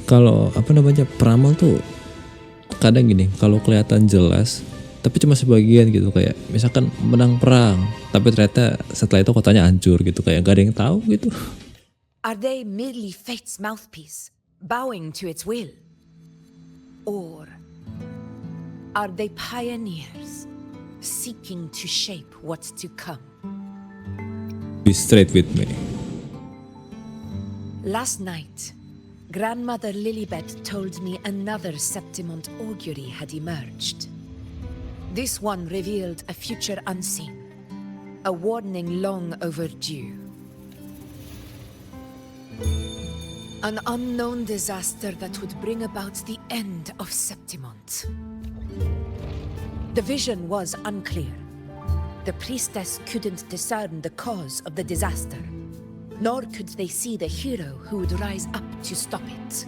Speaker 2: Kalau apa namanya peramal tuh kadang gini, kalau kelihatan jelas tapi cuma sebagian gitu, kayak misalkan menang perang tapi ternyata setelah itu kotanya hancur gitu, kayak gak ada yang tahu gitu.
Speaker 5: Are they merely fate's mouthpiece, bowing to its will? Or are they pioneers, seeking to shape what's to come?
Speaker 2: Be straight with me.
Speaker 5: Last night, Grandmother Lilibet told me another Septimont augury had emerged. This one revealed a future unseen, a warning long overdue. An unknown disaster that would bring about the end of Septimont. The vision was unclear. The priestess couldn't discern the cause of the disaster, nor could they see the hero who would rise up to stop it.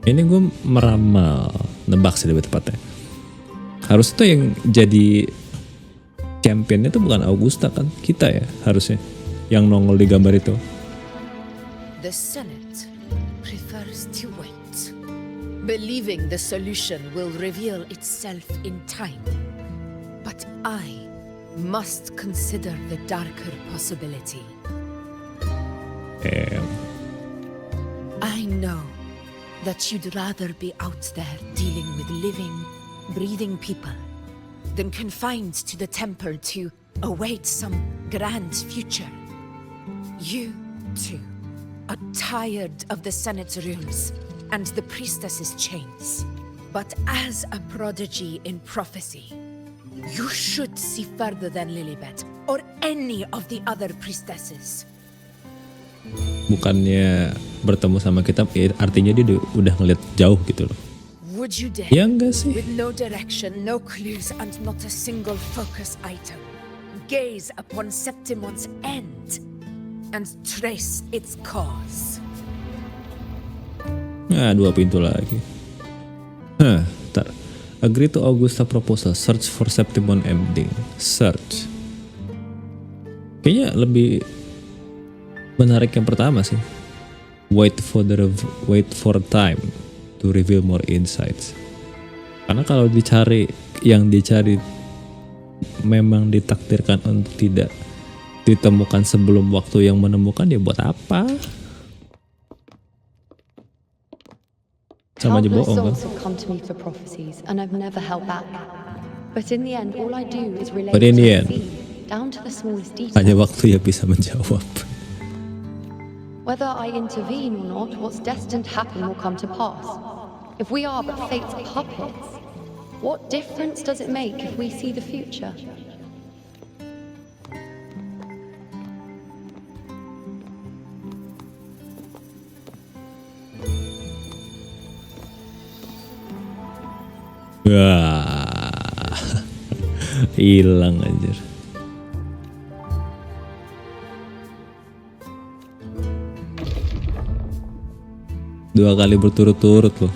Speaker 2: Ini gue meramal, nebak sih lebih tepatnya. Harusnya tuh yang jadi championnya tuh bukan Augusta kan, kita ya harusnya yang nongol di gambar itu.
Speaker 5: The Senate prefers to wait, believing the solution will reveal itself in time. But I must consider the darker possibility. I know that you'd rather be out there dealing with living, breathing people than confined to the temple to await some grand future. You, too, are tired of the Senate's rules and the Priestess's chains. But as a prodigy in prophecy, you should see further than Lilibet or any of the other priestesses.
Speaker 2: Bukannya bertemu sama kita artinya dia udah ngeliat jauh gitu loh.
Speaker 5: Would you dare?
Speaker 2: Ya enggak sih.
Speaker 5: With no direction, no clues, and not a single focus item, gaze upon Septimon's end and trace its cause.
Speaker 2: Nah, 2 pintu lagi. Bentar. Agree to Augusta proposal. Search for Septimon ending. Search. Kayaknya lebih menarik yang pertama sih. Wait for time to reveal more insights. Karena kalau yang dicari memang ditakdirkan untuk tidak ditemukan sebelum waktu yang menemukan, ya buat apa? Sama aja bohong kan? But in the end, hanya waktu yang bisa menjawab.
Speaker 6: Whether I intervene or not, what's destined to happen will come to pass. If we are but fate's puppets, what difference does it make if we see the future?
Speaker 2: Wah, hilang anjir. Dua kali berturut-turut loh.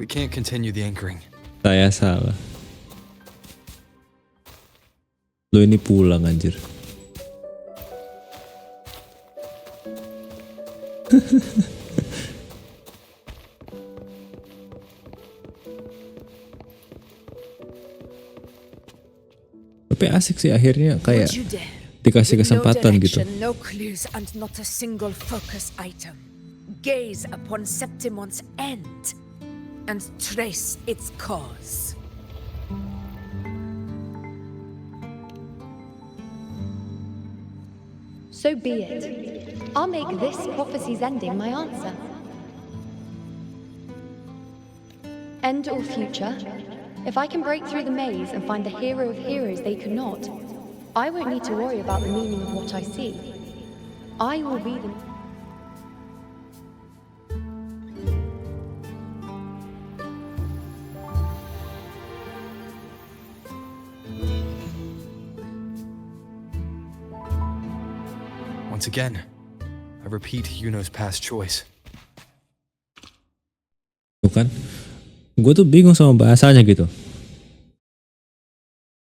Speaker 1: We can't continue the anchoring.
Speaker 2: Saya salah. Lo ini pulang anjir. Tapi asik sih akhirnya kayak dikasih kesempatan gitu.
Speaker 5: No clues and not a single focus item. Gaze upon Septimon's end and trace its cause.
Speaker 6: So be it. I'll make this prophecy's ending my answer. End or future, if I can break through the maze and find the hero of heroes they could not, I won't need to worry about the meaning of what I see. I will be the...
Speaker 1: Once again, I repeat Iuno's past choice.
Speaker 2: Bukan? Gue tuh bingung sama bahasanya gitu.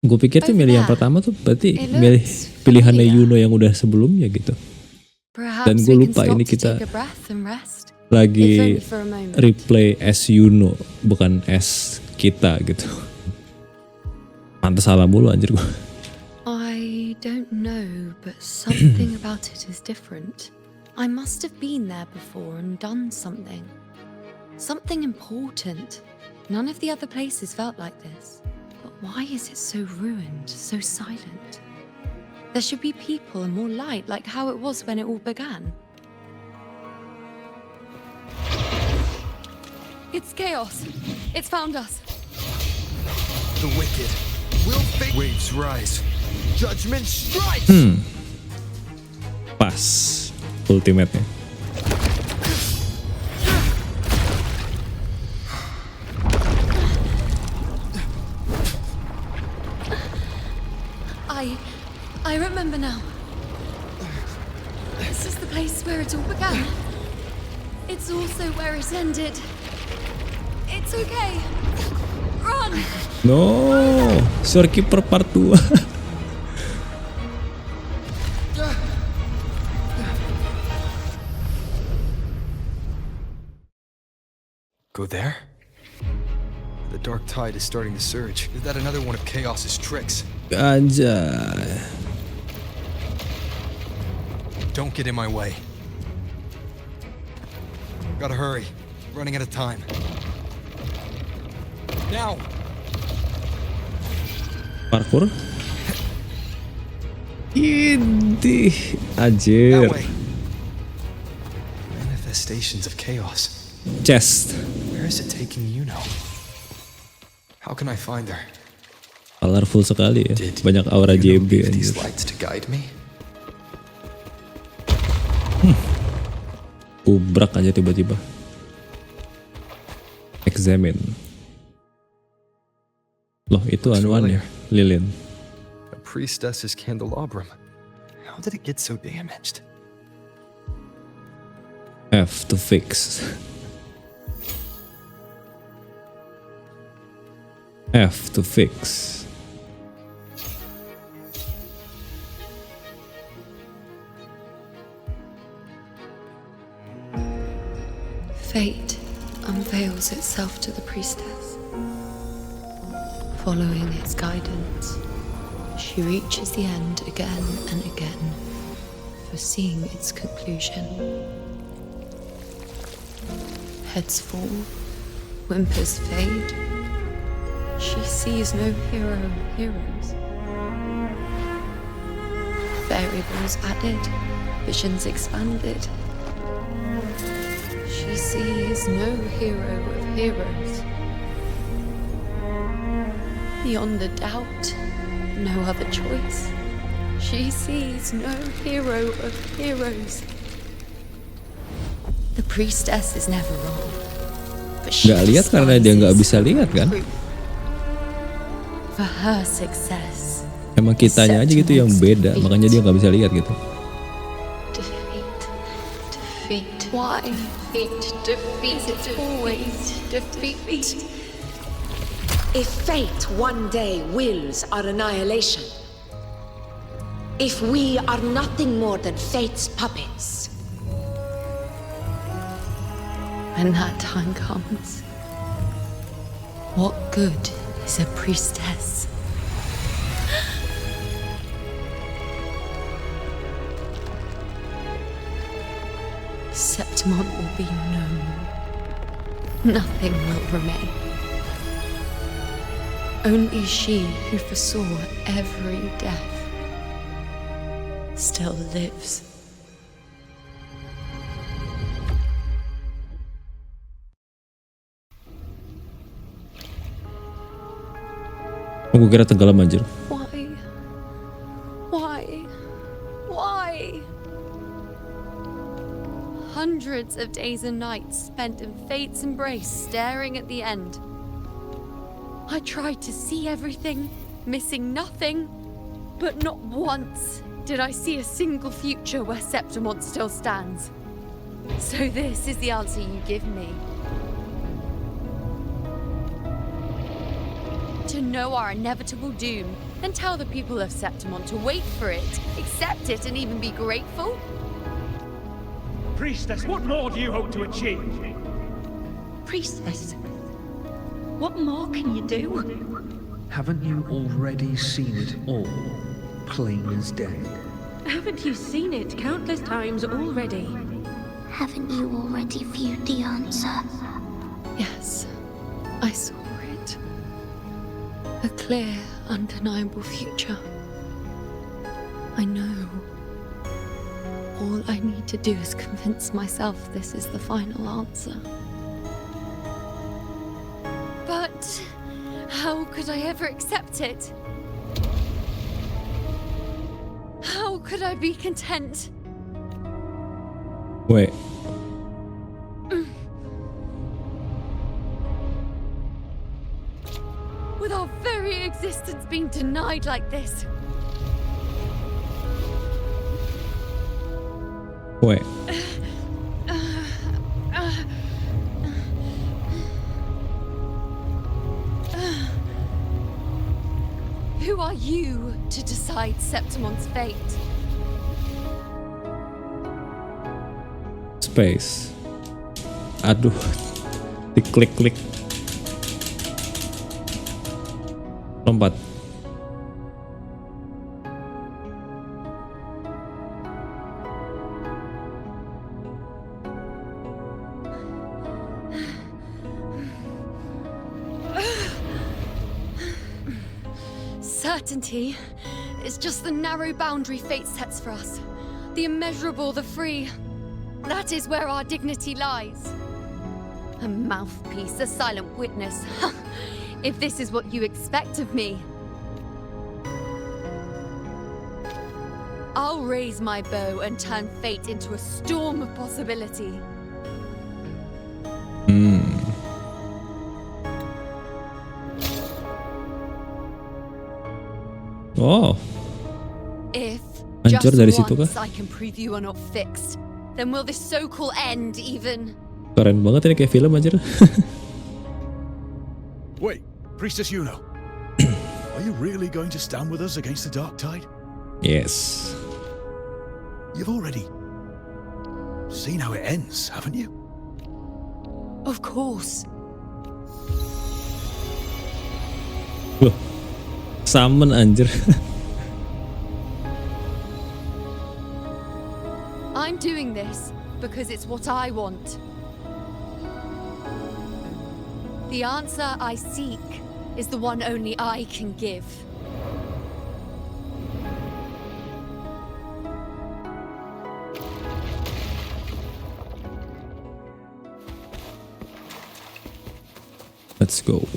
Speaker 2: Gue pikir tuh milih yang pertama tuh berarti milih pilihannya Iuno yang udah sebelumnya gitu. Dan gue lupa ini kita lagi replay as Iuno, bukan as kita gitu. Pantes salah mulu anjir gue.
Speaker 6: I don't know, but something about it is different. I must have been there before and done something. Something important. None of the other places felt like this. But why is it so ruined, so silent? There should be people and more light, like how it was when it all began. It's chaos. It's found us.
Speaker 1: The wicked will fade. Waves rise. Judgment strikes.
Speaker 2: Pas ultimate-nya.
Speaker 6: I remember now. This is the place where it all began. It's also where it ended. It's okay. Run!
Speaker 2: No, Shorekeeper Part 2.
Speaker 1: Go there? The dark tide is starting to surge. Is that another one of Chaos's tricks?
Speaker 2: Anjay.
Speaker 1: Don't get in my way. Gotta hurry. Running out of time. Now!
Speaker 2: Parkour. Idih, anjir.
Speaker 1: That way. Manifestations of chaos.
Speaker 2: Chest.
Speaker 1: Where is it taking Iuno? How can I find her?
Speaker 2: Colorful sekali ya. Banyak aura JB anjir.
Speaker 1: These lights to guide me?
Speaker 2: Ubrak aja tiba-tiba. Examine. Loh, itu anuannya, lilin.
Speaker 1: A priestess's candelabrum. How did it get so damaged?
Speaker 2: F to fix. F to fix.
Speaker 6: Fate unveils itself to the priestess. Following its guidance, she reaches the end again and again, foreseeing its conclusion. Heads fall, whimpers fade. She sees no hero of heroes. Variables added, visions expanded. She sees no hero of heroes. Beyond a doubt, no other choice. She sees no hero of heroes. The priestess is never wrong. But she
Speaker 2: Gak lihat karena dia nggak bisa lihat kan?
Speaker 6: For her success.
Speaker 2: Emang kitanya aja gitu yang beda, makanya dia nggak bisa lihat gitu.
Speaker 6: Defeat. Why? Defeat. It's always defeat.
Speaker 16: If fate one day wills our annihilation, if we are nothing more than fate's puppets,
Speaker 6: when that time comes, what good is a priestess? Septimont will be known. Nothing will remain. Only she who foresaw every death still lives.
Speaker 2: Aku kira tenggelam anjir.
Speaker 6: Why? Hundreds of days and nights spent in fate's embrace, staring at the end. I tried to see everything, missing nothing, but not once did I see a single future where Septimont still stands. So this is the answer you give me. To know our inevitable doom, and tell the people of Septimont to wait for it, accept it, and even be grateful?
Speaker 17: Priestess, what more do you hope to achieve?
Speaker 15: Priestess, what more can you do?
Speaker 18: Haven't you already seen it all, plain as day?
Speaker 15: Haven't you seen it countless times already?
Speaker 12: Haven't you already viewed the answer?
Speaker 6: Yes, I saw it. A clear, undeniable future. I know. All I need to do is convince myself this is the final answer. But how could I ever accept it? How could I be content?
Speaker 2: Wait.
Speaker 6: With our very existence being denied like this.
Speaker 2: Wait.
Speaker 6: Who are you to decide Septimon's fate?
Speaker 2: Space. Aduh, diklik-klik. Lompat.
Speaker 6: Certainty is just the narrow boundary fate sets for us. The immeasurable, the free. That is where our dignity lies. A mouthpiece, a silent witness. If this is what you expect of me. I'll raise my bow and turn fate into a storm of possibility.
Speaker 2: Oh.
Speaker 6: If
Speaker 2: Hancur
Speaker 6: just
Speaker 2: dari situ kah?
Speaker 6: once I can prove you are not fixed, then will this so-called end even?
Speaker 2: Keren banget ini kayak film aja.
Speaker 11: Wait, Priestess Iuno. Are you really going to stand with us against the dark tide?
Speaker 2: Yes.
Speaker 11: You've already seen how it ends, haven't you?
Speaker 6: Of course.
Speaker 2: Loh. Summon anjir.
Speaker 6: I'm doing this because it's what I want. The answer I seek is the one only I can give.
Speaker 2: Let's go.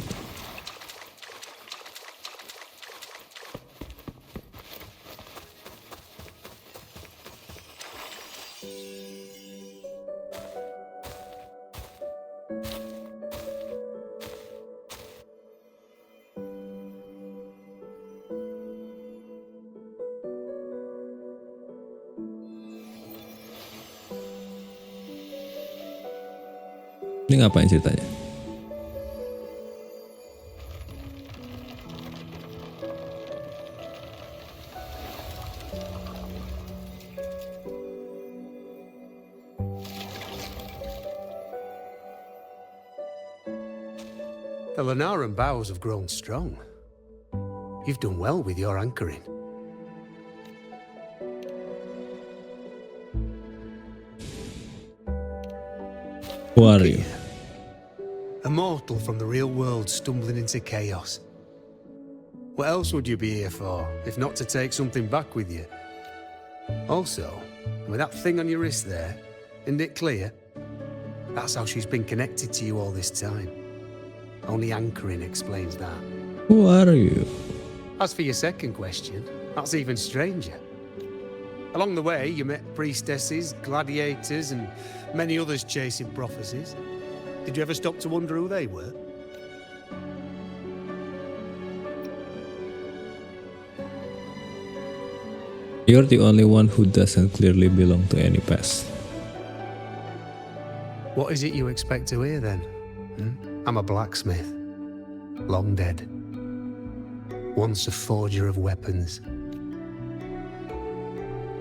Speaker 2: Ini ngapain ceritanya?
Speaker 10: The Lunaran bows have grown strong. You've done well with your anchoring.
Speaker 2: Who are you?
Speaker 10: A mortal from the real world stumbling into chaos. What else would you be here for, if not to take something back with you? Also, with that thing on your wrist there, isn't it clear? That's how she's been connected to you all this time. Only anchoring explains that.
Speaker 2: Who are you?
Speaker 10: As for your second question, that's even stranger. Along the way, you met priestesses, gladiators, and many others chasing prophecies. Did you ever stop to wonder who they were?
Speaker 2: You're the only one who doesn't clearly belong to any past.
Speaker 10: What is it you expect to hear then? I'm a blacksmith, long dead. Once a forger of weapons.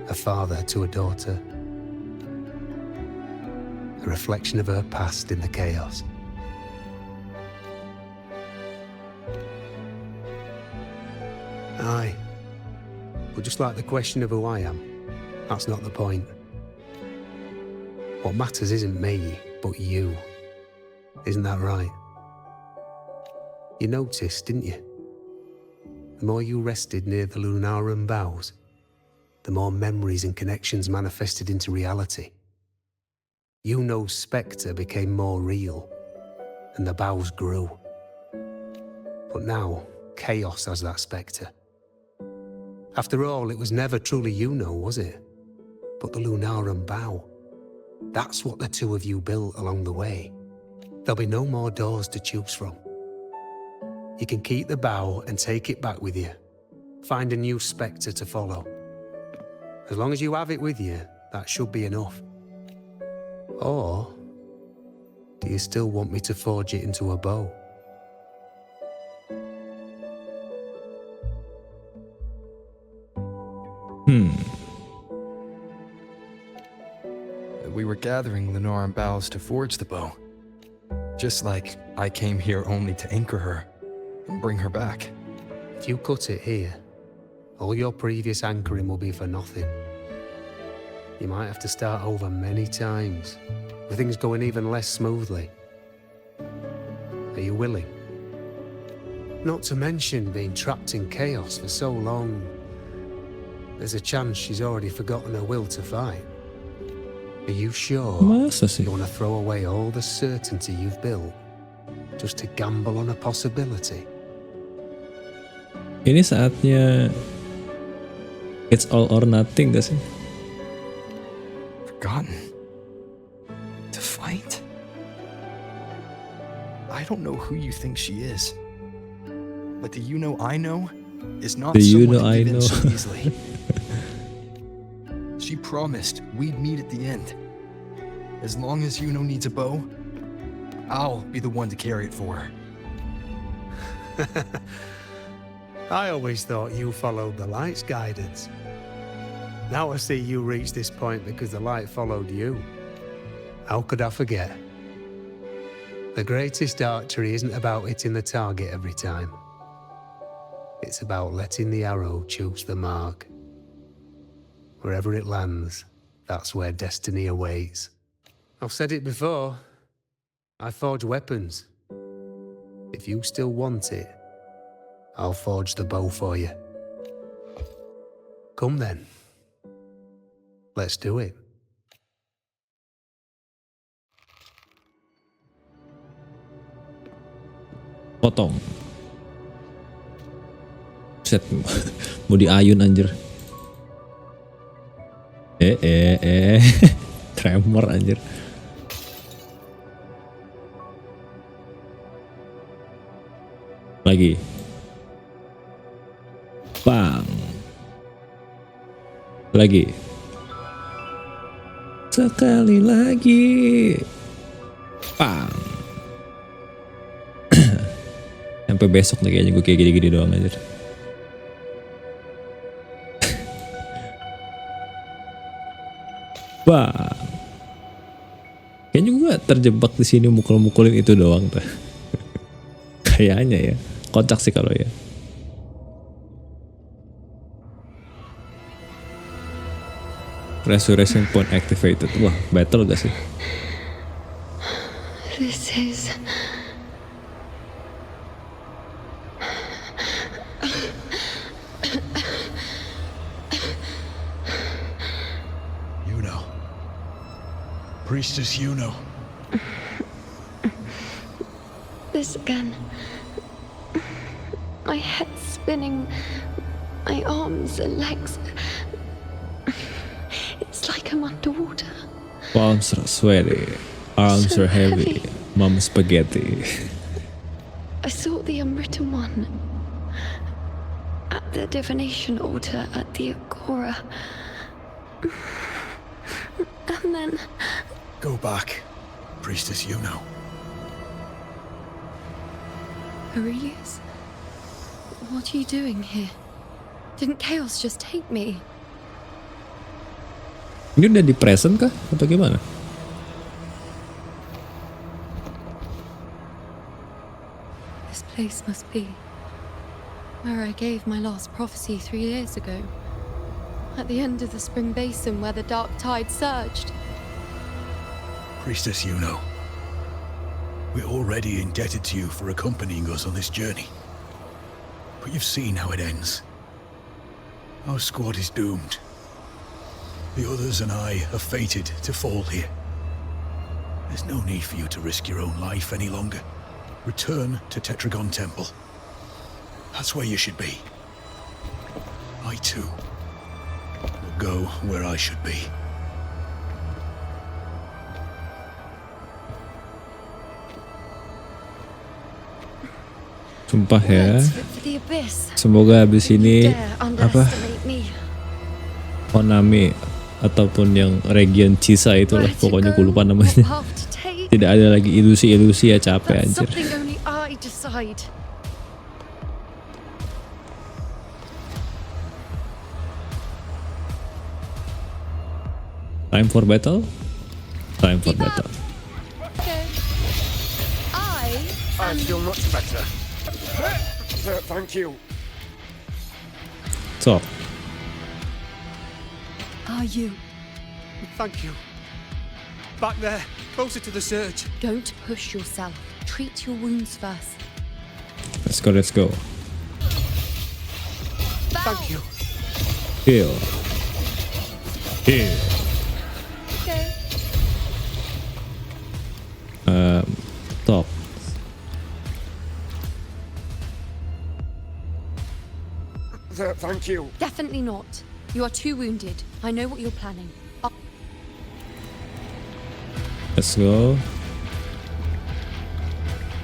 Speaker 10: A father to a daughter. A reflection of her past in the chaos. Aye. But just like the question of who I am, that's not the point. What matters isn't me, but you. Isn't that right? You noticed, didn't you? The more you rested near the Lunaran bows, the more memories and connections manifested into reality. Iuno's spectre became more real, and the bows grew. But now, chaos has that spectre. After all, it was never truly Iuno, was it? But the Lunaran bow. That's what the two of you built along the way. There'll be no more doors to choose from. You can keep the bow and take it back with you. Find a new spectre to follow. As long as you have it with you, that should be enough. Or, do you still want me to forge it into a bow?
Speaker 1: gathering Lenore boughs to forge the bow. Just like I came here only to anchor her and bring her back.
Speaker 10: If you cut it here, all your previous anchoring will be for nothing. You might have to start over many times, with things going even less smoothly. Are you willing? Not to mention being trapped in chaos for so long. There's a chance she's already forgotten her will to fight. Are you sure
Speaker 2: Masa sih?
Speaker 10: you want to throw away all the certainty you've built just to gamble on a possibility?
Speaker 2: Ini saatnya it's all or nothing gak sih?
Speaker 1: Forgotten? To fight? I don't know who you think she is, but the Iuno I know is not
Speaker 2: The
Speaker 1: someone
Speaker 2: Iuno
Speaker 1: to
Speaker 2: I
Speaker 1: give in
Speaker 2: know.
Speaker 1: so easily. She promised we'd meet at the end. As long as Iuno needs a bow, I'll be the one to carry it for her.
Speaker 10: I always thought you followed the light's guidance. Now I see you reach this point because the light followed you. How could I forget? The greatest archery isn't about hitting the target every time. It's about letting the arrow choose the mark. Wherever it lands, that's where destiny awaits. I've said it before. I forge weapons. If you still want it, I'll forge the bow for you. Come then. Let's do it.
Speaker 2: Potong. Set mau diayun anjir. Tremor anjir. Lagi. Bang. Lagi. Sekali lagi. Bang. Sampai besok nih kayaknya gue kayak gini-gini doang aja. Bang. Kayaknya gue terjebak di sini mukul-mukulin itu doang tuh. Kayaknya ya. Kocak sih kalau ya. Resurrection point activated. Wah, battle gak sih?
Speaker 6: This is...
Speaker 11: Iuno. Priestess Iuno.
Speaker 6: This again. My head spinning, my arms and legs. It's like I'm underwater.
Speaker 2: Palms are sweaty, arms are heavy, mom spaghetti.
Speaker 6: I saw the unwritten one at the divination altar at the Agora. And then...
Speaker 11: Go back, Priestess Iuno.
Speaker 6: Aurelius? What are you doing here? Didn't chaos just take me?
Speaker 2: Ini udah di present kah? Atau gimana?
Speaker 6: This place must be where I gave my last prophecy 3 years ago. At the end of the spring basin where the dark tide surged.
Speaker 11: Priestess Iuno. We're already indebted to you for accompanying us on this journey. But you've seen how it ends. Our squad is doomed. The others and I are fated to fall here. There's no need for you to risk your own life any longer. Return to Tetragon Temple. That's where you should be. I too will go where I should be.
Speaker 2: Sumpah ya. Semoga habis ini apa? Konami ataupun yang region Cisa itulah pokoknya gue lupa namanya. Tidak ada lagi ilusi-ilusi ya, capek anjir. Time for battle. Time for battle.
Speaker 6: Okay.
Speaker 8: I feel much better. Thank you.
Speaker 2: So,
Speaker 5: Are you?
Speaker 8: Thank you. Back there, closer to the surge.
Speaker 6: Don't push yourself. Treat your wounds first.
Speaker 2: let's go.
Speaker 8: Thank you.
Speaker 2: Heal.
Speaker 6: Okay.
Speaker 2: Top.
Speaker 8: Thank you.
Speaker 6: Definitely not. You are too wounded. I know what you're planning.
Speaker 2: Let's go.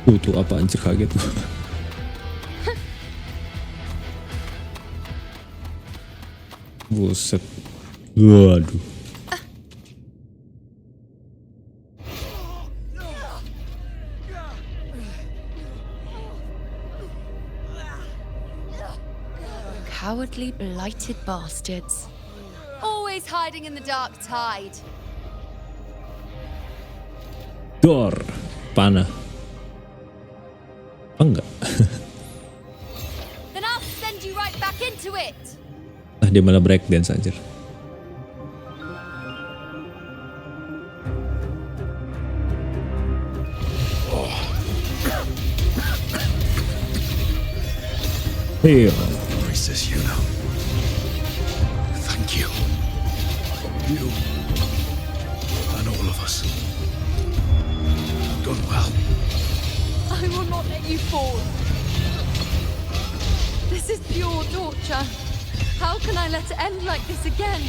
Speaker 2: Tuh apa anjir, kaget tuh. Buset. Waduh.
Speaker 6: Cowardly, blighted bastards. Always hiding in the dark tide.
Speaker 2: Dor. Panah. Oh, enggak.
Speaker 6: Then I'll send you right back into it.
Speaker 2: Dia malah breakdance anjir. Heal.
Speaker 11: Priestess Iuno. Thank you. You and all of us have done well.
Speaker 6: I will not let you fall. This is pure torture. How can I let it end like this again?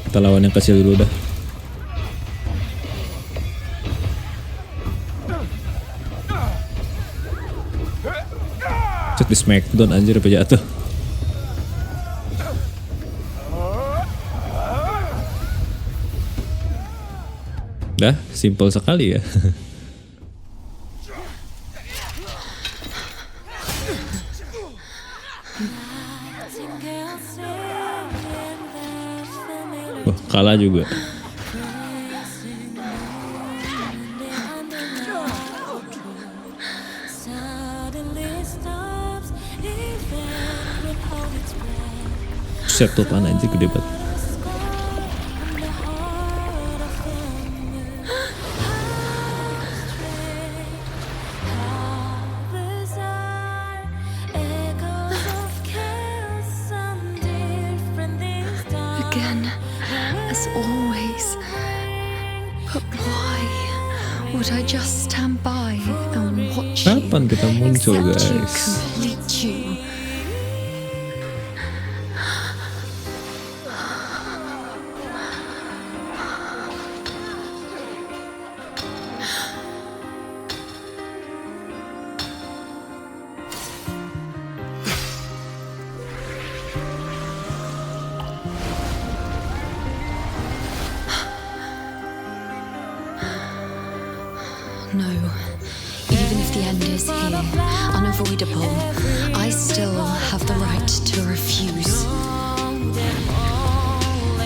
Speaker 2: Kita lawan yang kecil dulu dah. Cet di smackdown anjir apa jatuh. Dah, simple sekali ya. Wah, kalah juga. Set tuh panah anjir gede banget.
Speaker 6: Again, as always. But why would I just stand by and watch you?
Speaker 2: Kapan kita muncul,
Speaker 6: Accept you,
Speaker 2: guys?
Speaker 6: complete you? No. Even if the end is here, unavoidable, I still have the right to refuse.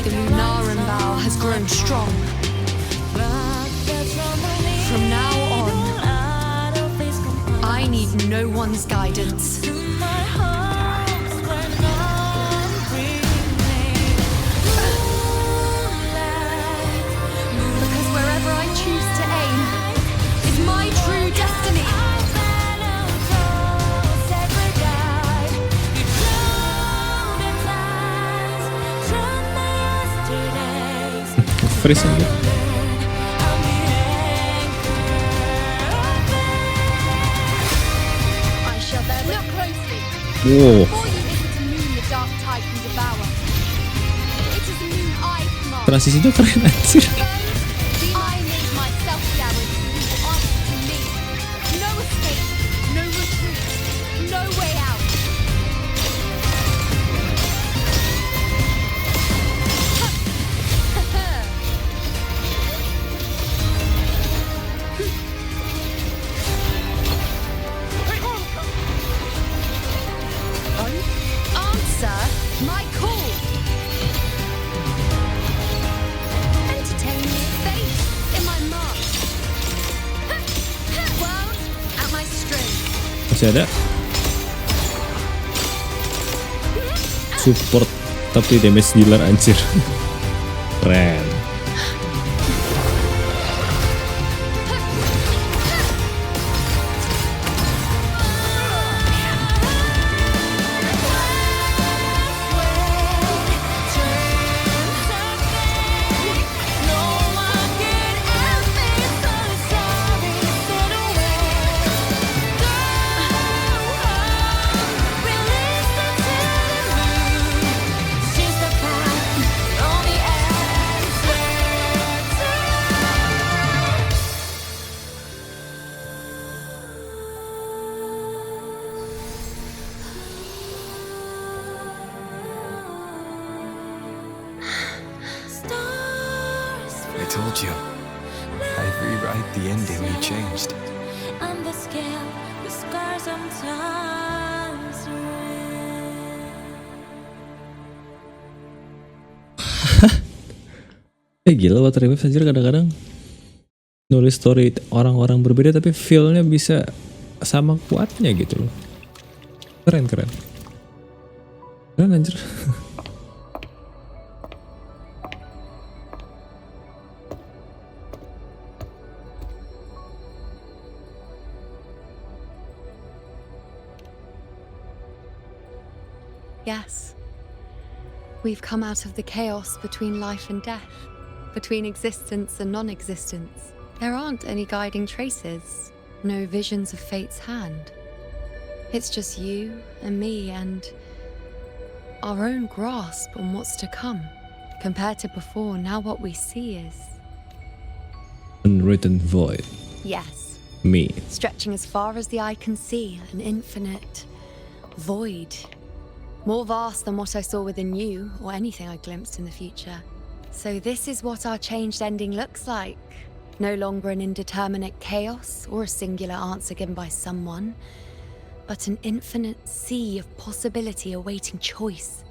Speaker 6: The Lunaran vow has grown strong. From now on, I need no one's guidance. Because wherever I choose to aim is my true destiny.
Speaker 2: Freeze aja.
Speaker 6: I shall bear look closely.
Speaker 2: Wow.
Speaker 6: Before you isn't a moon the dark tide can devour. It is a moon I command.
Speaker 2: Transisinya keren anjir.
Speaker 6: I made myself guarantee you will answer to me. No escape, no retreat, no way out. Answer my call.
Speaker 2: Masih ada support tapi damage dealer anjir. Keren.
Speaker 1: I told you. I'd rewrite the ending you changed.
Speaker 12: On the scale, the scars sometimes
Speaker 2: Gila Wuthering Waves anjir, kadang-kadang nulis story orang-orang berbeda tapi feel-nya bisa sama kuatnya gitu loh. Keren anjir.
Speaker 6: Yes. We've come out of the chaos between life and death, between existence and non-existence. There aren't any guiding traces, no visions of fate's hand. It's just you and me and our own grasp on what's to come. Compared to before, now what we see is...
Speaker 2: Unwritten void.
Speaker 6: Yes.
Speaker 2: Me.
Speaker 6: Stretching as far as the eye can see, an infinite void. More vast than what I saw within you, or anything I glimpsed in the future. So this is what our changed ending looks like. No longer an indeterminate chaos, or a singular answer given by someone, but an infinite sea of possibility awaiting choice.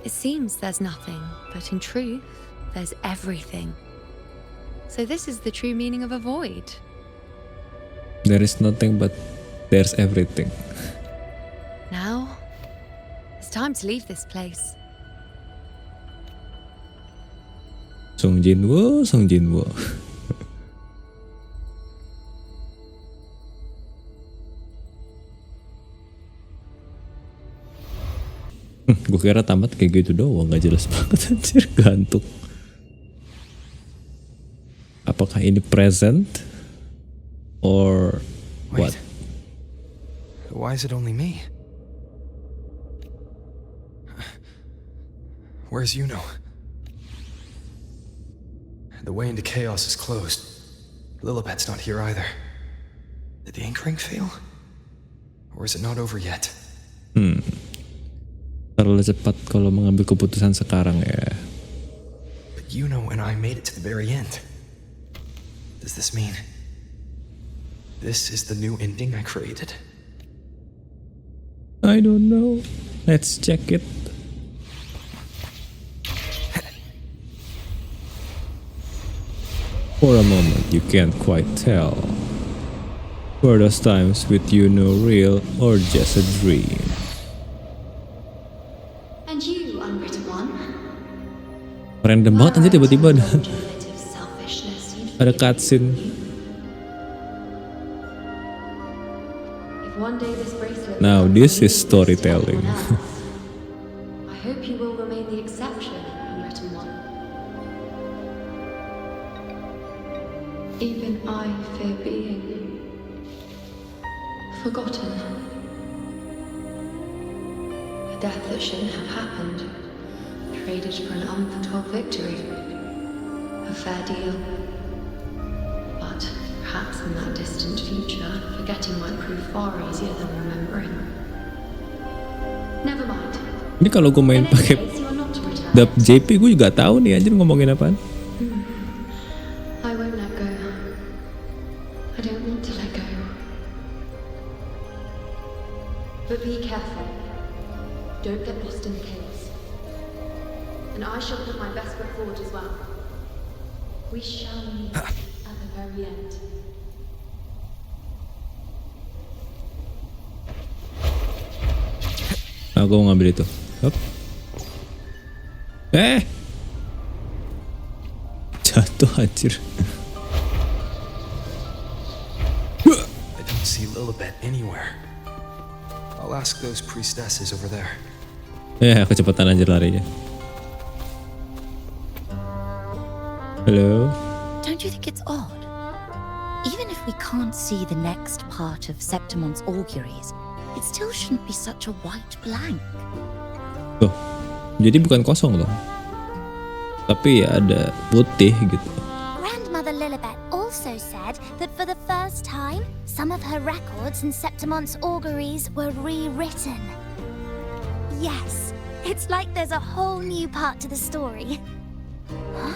Speaker 6: It seems there's nothing, but in truth, there's everything. So this is the true meaning of a void.
Speaker 2: There is nothing, but there's everything.
Speaker 6: Now, it's time to leave this place.
Speaker 2: Song Jinwoo. Gue kira tamat kayak gitu doang, gak jelas banget anjir, gantung. Apakah ini present or what?
Speaker 1: Why is it only me? Where's Iuno? The way into chaos is closed. Lilibet's not here either. Did the ink ring fail? Or is it not over yet?
Speaker 2: Terlalu cepat kalau mengambil keputusan sekarang ya.
Speaker 1: But Iuno and I made it to the very end. Does this mean this is the new ending I created?
Speaker 2: I don't know. Let's check it. For a moment, you can't quite tell. Were those times with Iuno real or just a dream?
Speaker 6: And you, unwritten one?
Speaker 2: Random banget aja tiba-tiba ada cutscene. Now this is storytelling.
Speaker 6: I hope you will remain the exception, unwritten one. Even I fear being forgotten. A death that shouldn't have happened, traded for an unforetold victory. A fair deal. But perhaps in that distant future, forgetting might prove far easier than remembering. Never mind.
Speaker 2: Ini kalau gue main pakai dub JP gue juga tahu nih anjir ngomongin apaan.
Speaker 6: I won't let go. I don't want to let go. But be careful. Don't get lost in the chaos. And I shall put my best foot forward as well. We shall meet at the very end.
Speaker 2: Aku mau ngambil itu. Hop. Jatuh anjir.
Speaker 1: I don't see Lilibet anywhere. I'll ask those priestesses over there.
Speaker 2: Kecepatan anjir larinya. Hello.
Speaker 3: Don't you think it's odd? Even if we can't see the next part of Septimon's auguries, it still shouldn't be such a white blank.
Speaker 2: Tuh, jadi bukan kosong loh. Tapi ya ada putih gitu.
Speaker 12: Grandmother Lilibet also said that for the first time, some of her records in Septimon's auguries were rewritten. Yes, it's like there's a whole new part to the story. Huh?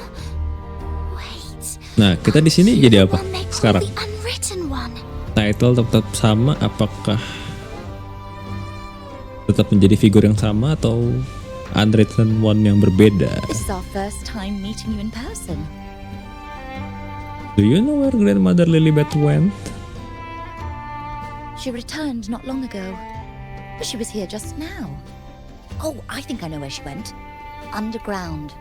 Speaker 12: Wait.
Speaker 2: Nah, kita di sini jadi apa sekarang?
Speaker 12: The unwritten one.
Speaker 2: Title tetap sama, apakah tetap menjadi figur yang sama atau unwritten one yang berbeda?
Speaker 3: This is our first time meeting you in person.
Speaker 2: Do you know where Grandmother Lilibet went?
Speaker 3: She returned not long ago, but she was here just now. Oh, I think I know where she went. Underground.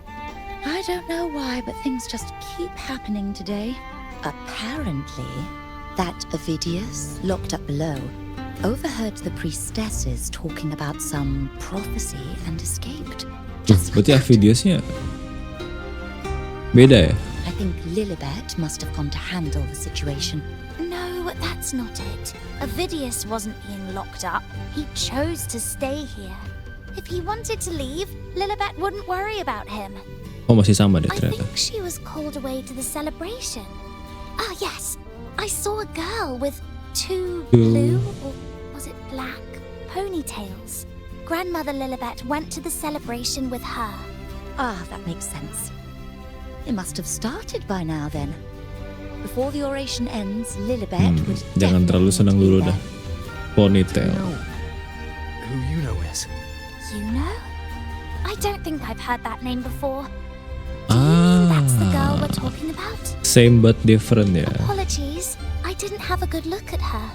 Speaker 3: I don't know why, but things just keep happening today. Apparently, that Ovidius, locked up below, overheard the priestesses talking about some prophecy and escaped.
Speaker 2: Berarti Ovidiusnya beda ya?
Speaker 3: I think Lilibet must have gone to handle the situation.
Speaker 12: No, that's not it. Ovidius wasn't being locked up. He chose to stay here. If he wanted to leave, Lilibet wouldn't worry about him.
Speaker 2: Oh, masih sama deh
Speaker 12: I
Speaker 2: ternyata.
Speaker 12: think she was called away to the celebration. Ah, yes. I saw a girl with two blue, or was it black, ponytails. Grandmother Lilibet went to the celebration with her.
Speaker 3: Ah, that makes sense. It must have started by now then. Before the oration ends, Lilibet would
Speaker 2: Jangan terlalu senang dulu dah. Ponytail.
Speaker 1: Who Iuno is?
Speaker 12: Iuno? I don't think I've heard that name before. Do you mean that's the girl we're talking about?
Speaker 2: Same but different ya.
Speaker 12: Apologies, I didn't have a good look at her.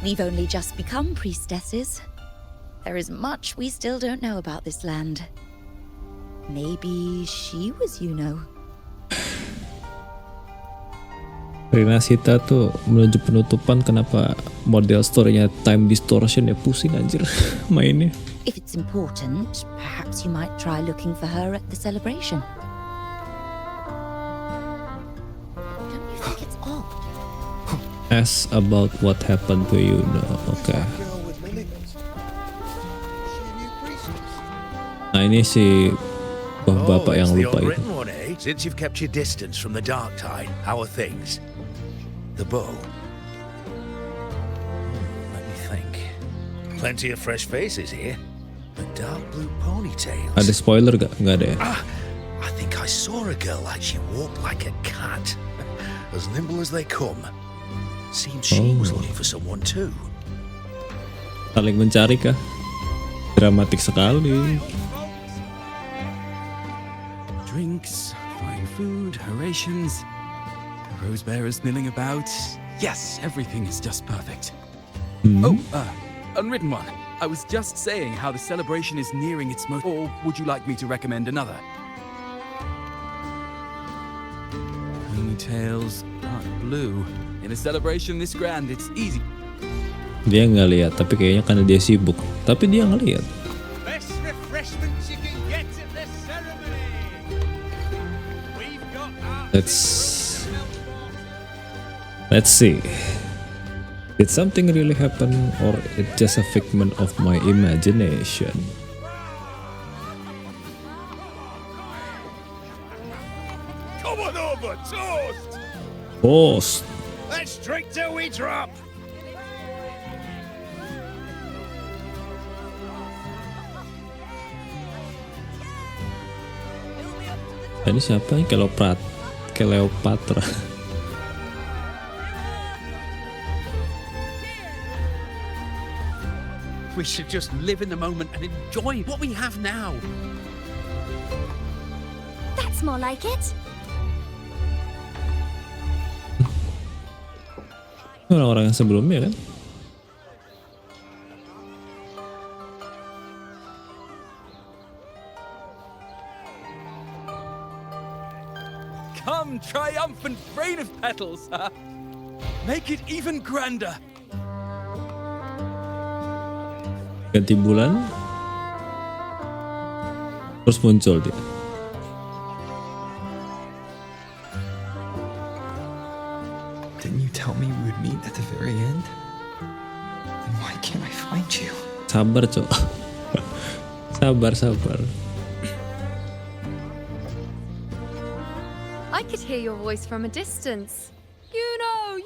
Speaker 3: We've only just become priestesses. There is much we still don't know about this land. Maybe she was Iuno.
Speaker 2: Rinasita tuh menuju penutupan, kenapa model story-nya time distortion ya, pusing anjir mainnya.
Speaker 3: If it's important, perhaps you might try looking for her at the celebration. Don't you think it's odd?
Speaker 2: Ask about what happened to Iuno. Oke. Nah ini si bapak yang lupa itu.
Speaker 4: Since you've kept your distance from the dark tide, how are things? The bow. Let me think. Plenty of fresh faces here. A dark blue ponytail.
Speaker 2: Ada spoiler gak? Nggak ada ya?
Speaker 4: I think I saw a girl like she walked like a cat. As nimble as they come. Seems she was looking for someone too.
Speaker 2: Saling mencari kah? Dramatik sekali.
Speaker 19: Drinks, fine food, orations, rose bearers milling about. Yes, everything is just perfect. Unwritten one. I was just saying how the celebration is nearing its most. Or would you like me to recommend another? Ponytails, dark blue. In a celebration this grand, it's easy.
Speaker 2: Dia nggak lihat, tapi kayaknya karena dia sibuk. Tapi dia ngelihat.
Speaker 17: Best refreshments you can get at the ceremony. We've got
Speaker 2: Let's see. Did something really happen, or it just a figment of my imagination?
Speaker 17: Come on over, toast!
Speaker 2: Toast.
Speaker 17: Let's drink till we drop!
Speaker 2: Ini siapa nih? Cleopatra.
Speaker 19: We should just live in the moment and enjoy what we have now.
Speaker 12: That's more like it.
Speaker 2: Orang-orang yang sebelumnya kan?
Speaker 19: triumphant rain of petals. Make it even grander.
Speaker 2: Ganti bulan, terus muncul dia.
Speaker 1: Didn't you tell me we would meet at the very end? Then why can't I find you?
Speaker 2: Sabar, Cok. Sabar.
Speaker 6: I could hear your voice from a distance. Iuno!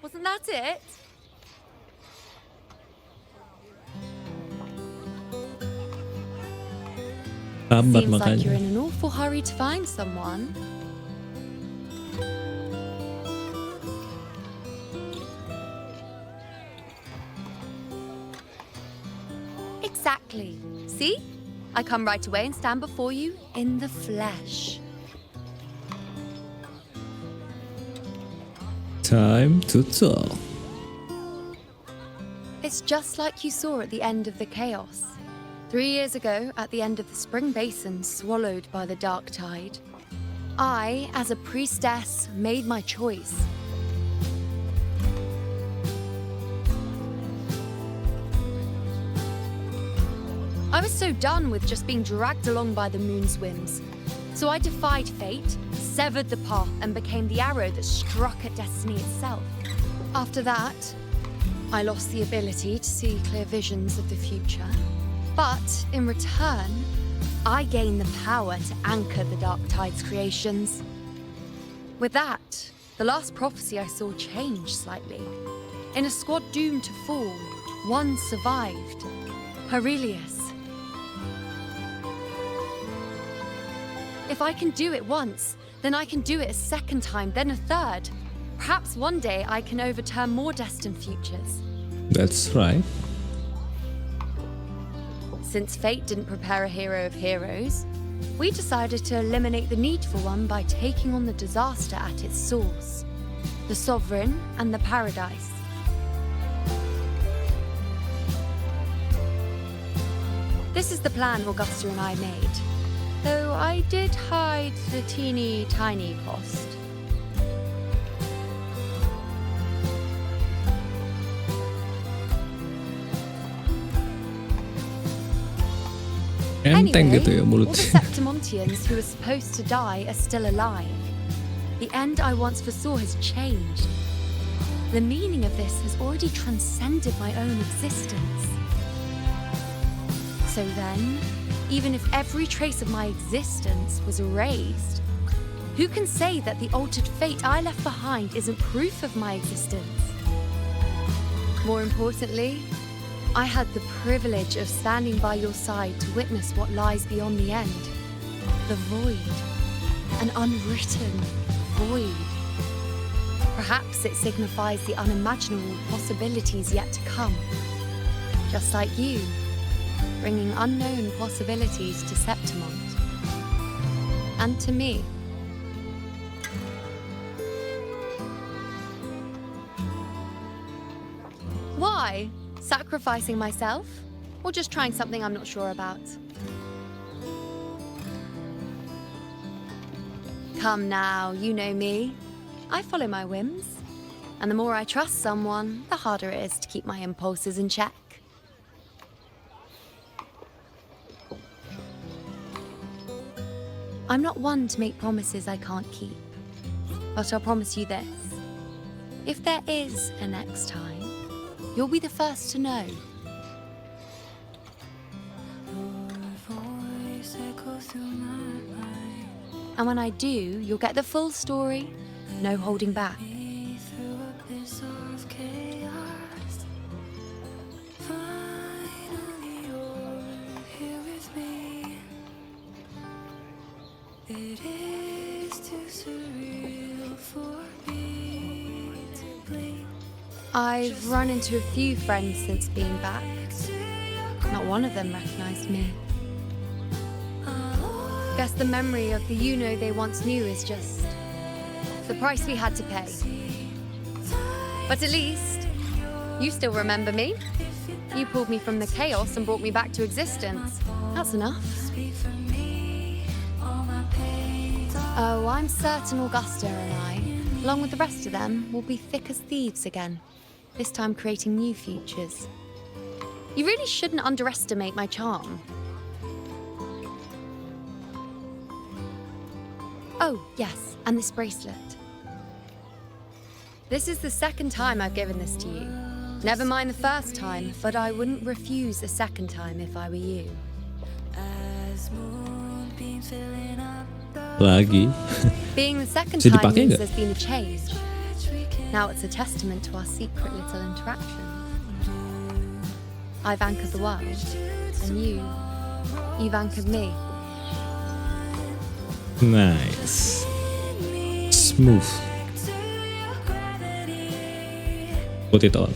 Speaker 6: Wasn't that it?
Speaker 2: Sabar
Speaker 6: Seems like you're
Speaker 2: makanya.
Speaker 6: in an awful hurry to find someone. Exactly. See? I come right away and stand before you in the flesh.
Speaker 2: Time to talk.
Speaker 6: It's just like you saw at the end of the chaos. 3 years ago, at the end of the spring basin swallowed by the dark tide, I, as a priestess, made my choice. I was so done with just being dragged along by the moon's whims. So I defied fate, severed the path, and became the arrow that struck at destiny itself. After that, I lost the ability to see clear visions of the future. But in return, I gained the power to anchor the Dark Tide's creations. With that, the last prophecy I saw changed slightly. In a squad doomed to fall, one survived. Aurelius. If I can do it once, then I can do it a second time, then a third. Perhaps one day I can overturn more destined futures.
Speaker 2: That's right.
Speaker 6: Since fate didn't prepare a hero of heroes, we decided to eliminate the need for one by taking on the disaster at its source, the Sovereign and the Paradise. This is the plan Augusta and I made, though I did hide the teeny tiny cost.
Speaker 2: Enteng gitu ya
Speaker 6: all the
Speaker 2: mulutnya.
Speaker 6: Septimontians who are supposed to die are still alive. The end I once foresaw has changed. The meaning of this has already transcended my own existence. So then, even if every trace of my existence was erased, who can say that the altered fate I left behind isn't proof of my existence? More importantly, I had the privilege of standing by your side to witness what lies beyond the end. The void. An unwritten void. Perhaps it signifies the unimaginable possibilities yet to come. Just like you, bringing unknown possibilities to Septimont. And to me. Why? Sacrificing myself? Or just trying something I'm not sure about? Come now, you know me. I follow my whims. And the more I trust someone, the harder it is to keep my impulses in check. I'm not one to make promises I can't keep. But I'll promise you this. If there is a next time, you'll be the first to know. And when I do, you'll get the full story, no holding back. I've run into a few friends since being back. Not one of them recognized me. Guess the memory of the Iuno they once knew is just the price we had to pay. But at least, you still remember me. You pulled me from the chaos and brought me back to existence. That's enough. Oh, I'm certain Augusta and I, along with the rest of them, will be thick as thieves again, this time creating new futures. You really shouldn't underestimate my charm. Oh, yes, and this bracelet. This is the second time I've given this to you. Never mind the first time, but I wouldn't refuse a second time if I were you.
Speaker 2: Lagi.
Speaker 6: Being the second
Speaker 2: Bisa
Speaker 6: time
Speaker 2: dipakai
Speaker 6: means
Speaker 2: nggak?
Speaker 6: there's been a change. Now it's a testament to our secret little interaction. I've anchored the world, and you've anchored me.
Speaker 2: Nice. Smooth. Put it on.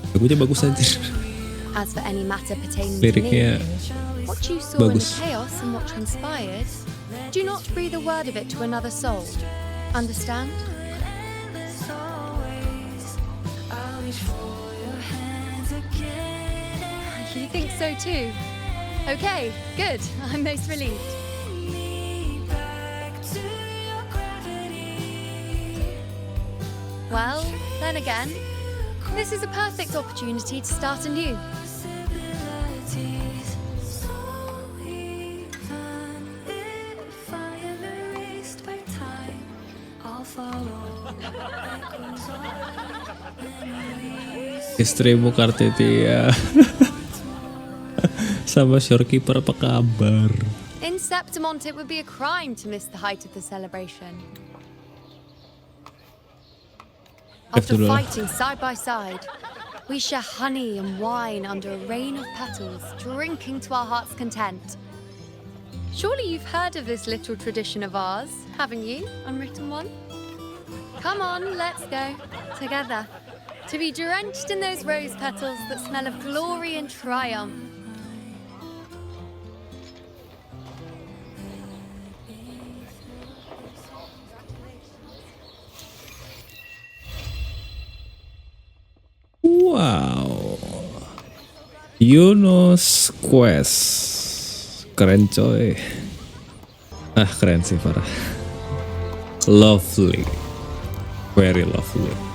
Speaker 2: Lagunya bagus anjir.
Speaker 6: As for any matter pertaining
Speaker 2: Liriknya
Speaker 6: to me, what you saw in the
Speaker 2: bagus.
Speaker 6: chaos and what transpired, do not breathe a word of it to another soul. Understand? You think so too? Okay, good. I'm most relieved. Well, then again, this is a perfect opportunity to start anew.
Speaker 2: Istrimu Kartetia. Sama shorekeeper apa kabar?
Speaker 6: In Septimont, it would be a crime to miss the height of the celebration. After fighting side by side, we share honey and wine under a rain of petals, drinking to our heart's content. Surely you've heard of this little tradition of ours, haven't you, unwritten one? Come on, let's go, together, to be drenched in those rose petals that smell of glory and triumph.
Speaker 2: Wow. Iuno's Quest. Keren coy. Keren sih parah. Lovely. Very lovely.